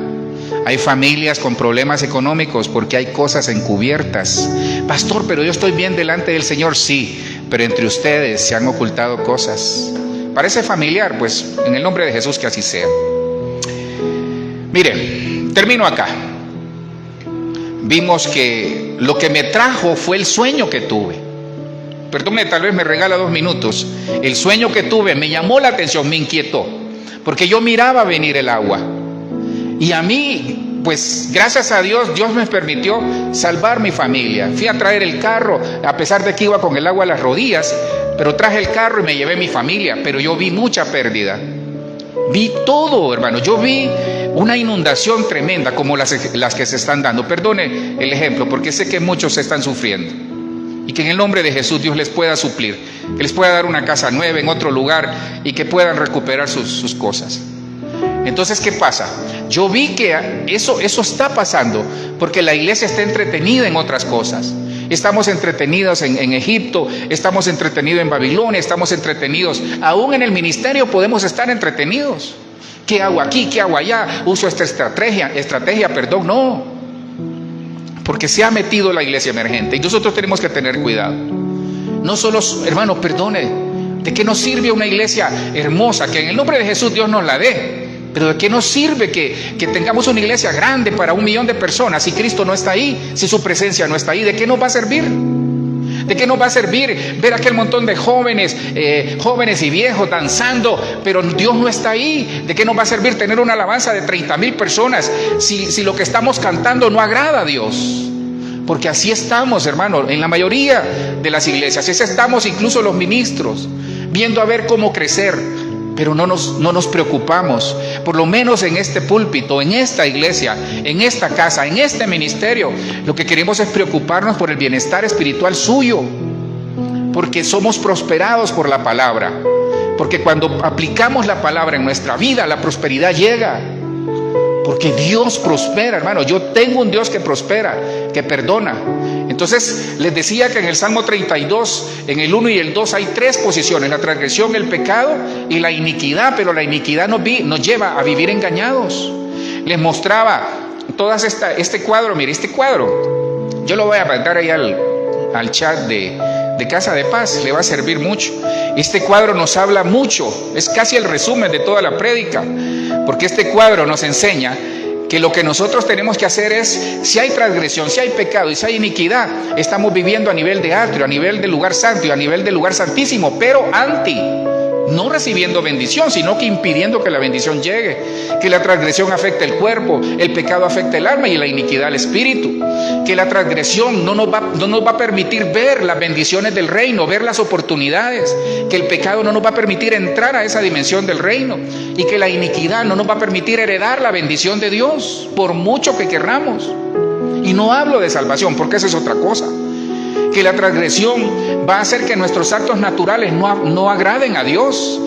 Hay familias con problemas económicos porque hay cosas encubiertas. Pastor, pero yo estoy bien delante del Señor. Sí, pero entre ustedes se han ocultado cosas. Parece familiar, pues en el nombre de Jesús que así sea. Mire, termino acá. Vimos que lo que me trajo fue el sueño que tuve. Perdóneme, tal vez me regala 2 minutos. El sueño que tuve me llamó la atención, me inquietó, porque yo miraba venir el agua. Y a mí, pues gracias a Dios, Dios me permitió salvar mi familia. Fui a traer el carro, a pesar de que iba con el agua a las rodillas, pero traje el carro y me llevé mi familia. Pero yo vi mucha pérdida. Vi todo, hermano. Yo vi una inundación tremenda como las que se están dando. Perdone el ejemplo, porque sé que muchos están sufriendo. Y que en el nombre de Jesús Dios les pueda suplir, que les pueda dar una casa nueva en otro lugar y que puedan recuperar sus cosas. Entonces, ¿qué pasa? Yo vi que eso está pasando porque la iglesia está entretenida en otras cosas. Estamos entretenidos en Egipto, estamos entretenidos en Babilonia, estamos entretenidos. Aún en el ministerio podemos estar entretenidos. ¿Qué hago aquí? ¿Qué hago allá? ¿Uso esta estrategia? No. Porque se ha metido la iglesia emergente y nosotros tenemos que tener cuidado. No solo, hermano, perdone, ¿de qué nos sirve una iglesia hermosa? Que en el nombre de Jesús Dios nos la dé. Pero ¿de qué nos sirve que tengamos una iglesia grande para 1 millón de personas si Cristo no está ahí, si su presencia no está ahí? ¿De qué nos va a servir? ¿De qué nos va a servir ver aquel montón de jóvenes y viejos danzando, pero Dios no está ahí? ¿De qué nos va a servir tener una alabanza de 30,000 personas si lo que estamos cantando no agrada a Dios? Porque así estamos, hermano, en la mayoría de las iglesias. Así estamos incluso los ministros, viendo a ver cómo crecer, pero no nos preocupamos. Por lo menos en este púlpito, en esta iglesia, en esta casa, en este ministerio, lo que queremos es preocuparnos por el bienestar espiritual suyo, porque somos prosperados por la palabra. Porque cuando aplicamos la palabra en nuestra vida, la prosperidad llega. Porque Dios prospera, hermano. Yo tengo un Dios que prospera, que perdona. Entonces les decía que en el Salmo 32, en el 1 y el 2 hay 3 posiciones: la transgresión, el pecado y la iniquidad. Pero la iniquidad nos lleva a vivir engañados. Les mostraba este cuadro. Mire, este cuadro yo lo voy a mandar ahí al chat de Casa de Paz, le va a servir mucho. Este cuadro nos habla mucho, es casi el resumen de toda la prédica, porque este cuadro nos enseña que lo que nosotros tenemos que hacer es, si hay transgresión, si hay pecado y si hay iniquidad, estamos viviendo a nivel de atrio, a nivel del lugar santo y a nivel del lugar santísimo, pero no recibiendo bendición, sino que impidiendo que la bendición llegue. Que la transgresión afecte el cuerpo, el pecado afecte el alma y la iniquidad el espíritu. Que la transgresión no nos va a permitir ver las bendiciones del reino, ver las oportunidades. Que el pecado no nos va a permitir entrar a esa dimensión del reino. Y que la iniquidad no nos va a permitir heredar la bendición de Dios, por mucho que querramos. Y no hablo de salvación, porque esa es otra cosa. Que la transgresión va a hacer que nuestros actos naturales no agraden a Dios.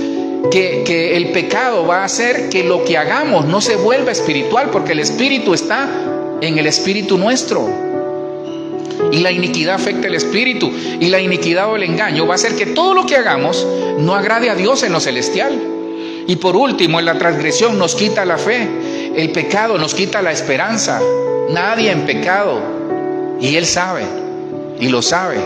Que el pecado va a hacer que lo que hagamos no se vuelva espiritual, porque el espíritu está en el espíritu nuestro. Y la iniquidad afecta el espíritu. Y la iniquidad o el engaño va a hacer que todo lo que hagamos no agrade a Dios en lo celestial. Y por último, en la transgresión nos quita la fe. El pecado nos quita la esperanza. Nadie en pecado. Y Él sabe. Y lo sabe,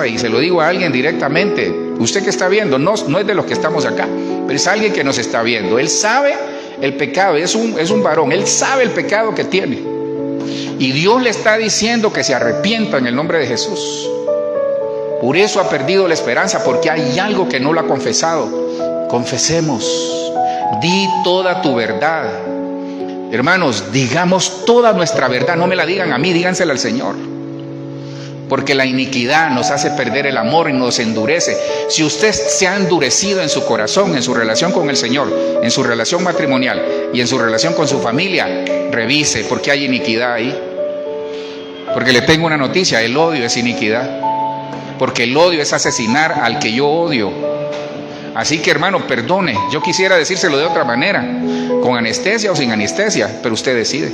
y se lo digo a alguien directamente. Usted que está viendo, no es de los que estamos acá, pero es alguien que nos está viendo. Él sabe el pecado, es un varón, él sabe el pecado que tiene. Y Dios le está diciendo que se arrepienta en el nombre de Jesús. Por eso ha perdido la esperanza, porque hay algo que no lo ha confesado. Confesemos, di toda tu verdad. Hermanos, digamos toda nuestra verdad, no me la digan a mí, dígansela al Señor. Porque la iniquidad nos hace perder el amor y nos endurece. Si usted se ha endurecido en su corazón, en su relación con el Señor, en su relación matrimonial y en su relación con su familia, revise, porque hay iniquidad ahí. Porque le tengo una noticia: el odio es iniquidad. Porque el odio es asesinar al que yo odio. Así que, hermano, perdone. Yo quisiera decírselo de otra manera, con anestesia o sin anestesia, pero usted decide.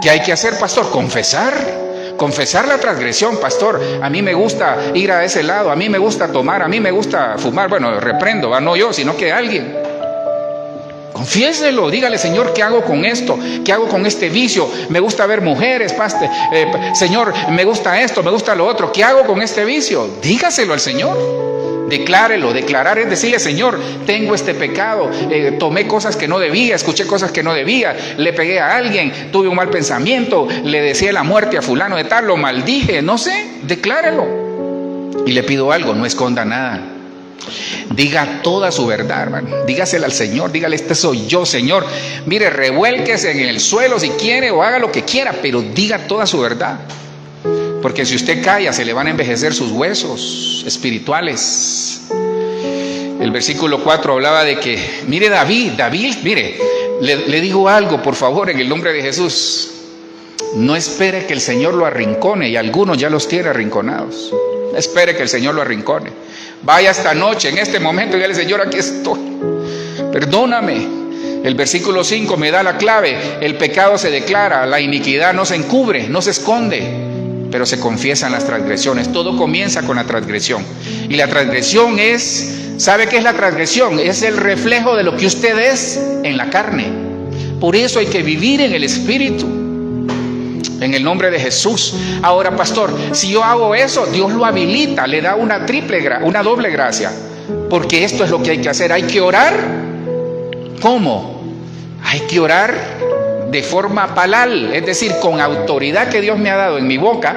¿Qué hay que hacer, pastor? Confesar la transgresión, pastor. A mí me gusta ir a ese lado, a mí me gusta tomar, a mí me gusta fumar. Bueno, reprendo, no yo, sino que alguien. Confiéselo, dígale: Señor, ¿qué hago con esto? ¿Qué hago con este vicio? Me gusta ver mujeres, Señor, me gusta esto, me gusta lo otro. ¿Qué hago con este vicio? Dígaselo al Señor. Declárelo. Declarar es decirle: Señor, tengo este pecado, tomé cosas que no debía, escuché cosas que no debía, le pegué a alguien, tuve un mal pensamiento, le deseé la muerte a fulano de tal, lo maldije, no sé. Declárelo. Y le pido algo: no esconda nada. Diga toda su verdad, hermano. Dígasela al Señor, dígale: este soy yo, Señor. Mire, revuélquese en el suelo si quiere o haga lo que quiera, pero diga toda su verdad. Porque si usted calla, se le van a envejecer sus huesos espirituales. El versículo 4 hablaba de que, mire, David, mire, le digo algo, por favor, en el nombre de Jesús. No espere que el Señor lo arrincone, y algunos ya los tiene arrinconados. No espere que el Señor lo arrincone. Vaya esta noche, en este momento, y dile: Señor, aquí estoy, perdóname. El versículo 5 me da la clave: el pecado se declara, la iniquidad no se encubre, no se esconde, pero se confiesan las transgresiones. Todo comienza con la transgresión. Y la transgresión ¿sabe qué es la transgresión? Es el reflejo de lo que usted es en la carne. Por eso hay que vivir en el Espíritu, en el nombre de Jesús. Ahora, pastor, si yo hago eso, Dios lo habilita, le da una doble gracia, porque esto es lo que hay que hacer. Hay que orar. ¿Cómo? Hay que orar de forma palal, es decir, con autoridad que Dios me ha dado en mi boca.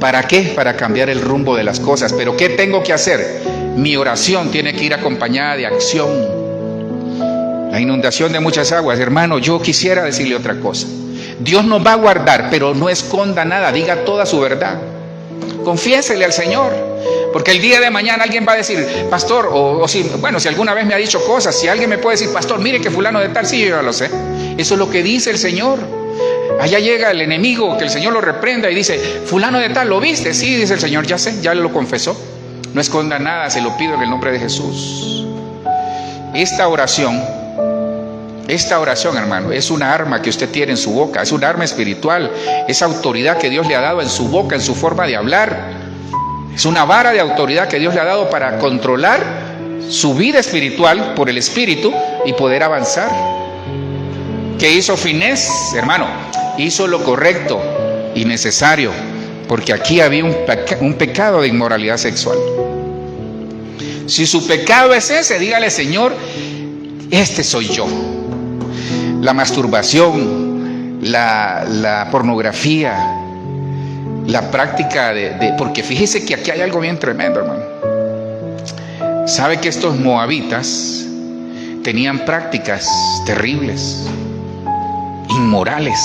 ¿Para qué? Para cambiar el rumbo de las cosas. ¿Pero qué tengo que hacer? Mi oración tiene que ir acompañada de acción. La inundación de muchas aguas, hermano, yo quisiera decirle otra cosa. Dios nos va a guardar, pero no esconda nada, diga toda su verdad. Confiésele al Señor, porque el día de mañana alguien va a decir, pastor, si alguna vez me ha dicho cosas, si alguien me puede decir, pastor, mire que fulano de tal, sí, yo ya lo sé. Eso es lo que dice el Señor. Allá llega el enemigo, que el Señor lo reprenda y dice, fulano de tal, ¿lo viste? Sí, dice el Señor, ya sé, ya lo confesó. No esconda nada, se lo pido en el nombre de Jesús. Esta oración, hermano, es una arma que usted tiene en su boca, es un arma espiritual, es autoridad que Dios le ha dado en su boca, en su forma de hablar. Es una vara de autoridad que Dios le ha dado para controlar su vida espiritual por el Espíritu y poder avanzar. ¿Qué hizo Finés, hermano? Hizo lo correcto y necesario, porque aquí había un pecado de inmoralidad sexual. Si su pecado es ese, dígale, Señor, este soy yo. La masturbación, la pornografía, la práctica porque fíjese que aquí hay algo bien tremendo, hermano. ¿Sabe que estos moabitas tenían prácticas terribles, inmorales?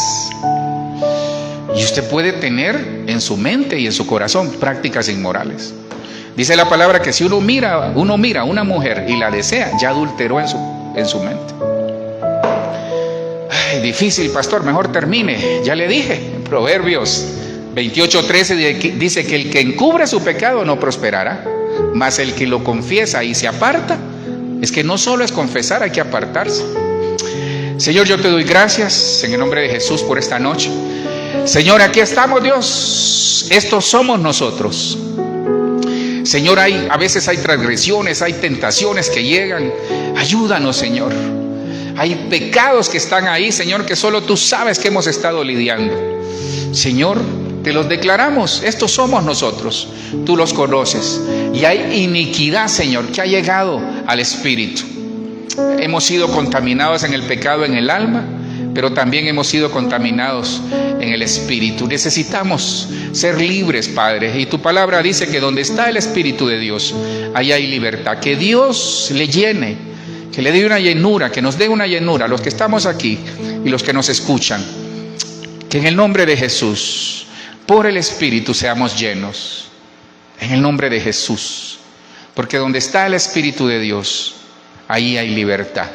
Y usted puede tener en su mente y en su corazón prácticas inmorales. Dice la palabra que si uno mira a una mujer y la desea, ya adulteró en su mente. Ay, difícil, pastor, mejor termine. Ya le dije, en Proverbios 28:13 dice que el que encubre su pecado no prosperará, mas el que lo confiesa y se aparta. Es que no solo es confesar, hay que apartarse. Señor, yo te doy gracias en el nombre de Jesús por esta noche. Señor, aquí estamos, Dios. Estos somos nosotros. Señor, a veces hay transgresiones, hay tentaciones que llegan. Ayúdanos, Señor. Hay pecados que están ahí, Señor, que solo tú sabes que hemos estado lidiando. Señor, te los declaramos. Estos somos nosotros. Tú los conoces. Y hay iniquidad, Señor, que ha llegado al espíritu. Hemos sido contaminados en el pecado en el alma, pero también hemos sido contaminados en el espíritu. Necesitamos ser libres, Padre, y tu palabra dice que donde está el Espíritu de Dios, ahí hay libertad. Que Dios le llene, que le dé una llenura, que nos dé una llenura a los que estamos aquí y los que nos escuchan. Que en el nombre de Jesús, por el Espíritu, seamos llenos. En el nombre de Jesús, porque donde está el Espíritu de Dios, ahí hay libertad.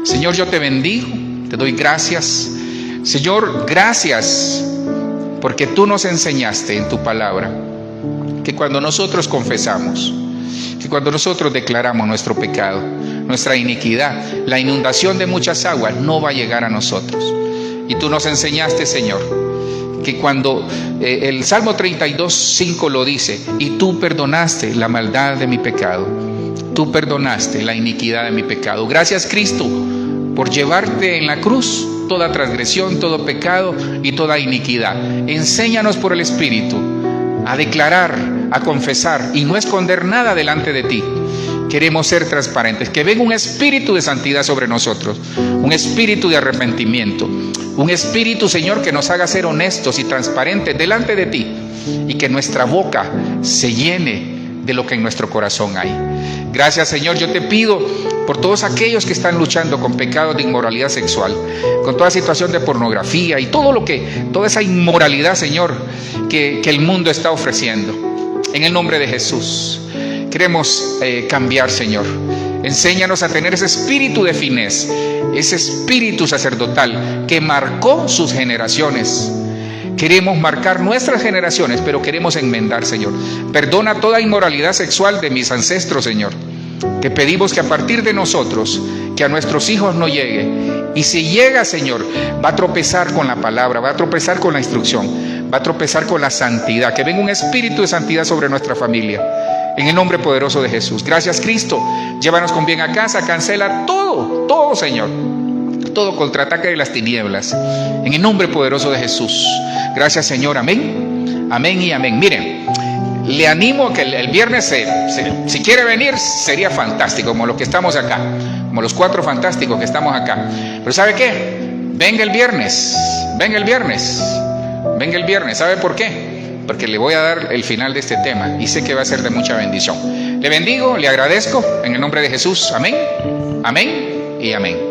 Señor, yo te bendigo, te doy gracias. Señor, gracias porque tú nos enseñaste en tu palabra que cuando nosotros confesamos, que cuando nosotros declaramos nuestro pecado, nuestra iniquidad, la inundación de muchas aguas no va a llegar a nosotros. Y tú nos enseñaste, Señor, que cuando el Salmo 32:5 lo dice, y tú perdonaste la maldad de mi pecado, tú perdonaste la iniquidad de mi pecado. Gracias, Cristo, por llevarte en la cruz toda transgresión, todo pecado y toda iniquidad. Enséñanos por el Espíritu a declarar, a confesar y no esconder nada delante de ti. Queremos ser transparentes, que venga un espíritu de santidad sobre nosotros, un espíritu de arrepentimiento, un espíritu, Señor, que nos haga ser honestos y transparentes delante de ti, y que nuestra boca se llene de lo que en nuestro corazón hay. Gracias, Señor. Yo te pido por todos aquellos que están luchando con pecados de inmoralidad sexual, con toda situación de pornografía y toda esa inmoralidad, Señor, que el mundo está ofreciendo. En el nombre de Jesús queremos cambiar, Señor. Enséñanos a tener ese espíritu de Finés, ese espíritu sacerdotal que marcó sus generaciones. Queremos marcar nuestras generaciones, pero queremos enmendar, Señor. Perdona toda inmoralidad sexual de mis ancestros, Señor. Te pedimos que a partir de nosotros, que a nuestros hijos no llegue. Y si llega, Señor, va a tropezar con la palabra, va a tropezar con la instrucción, va a tropezar con la santidad. Que venga un espíritu de santidad sobre nuestra familia. En el nombre poderoso de Jesús. Gracias, Cristo. Llévanos con bien a casa. Cancela todo, Señor. Todo contraataque de las tinieblas. En el nombre poderoso de Jesús. Gracias, Señor. Amén. Amén y amén. Miren, le animo a que el viernes, si quiere venir, sería fantástico, como los que estamos acá, como los 4 fantásticos que estamos acá. Pero ¿sabe qué? Venga el viernes. ¿Sabe por qué? porque le voy a dar el final de este tema y sé que va a ser de mucha bendición. Le bendigo, le agradezco en el nombre de Jesús. Amén, amén y amén.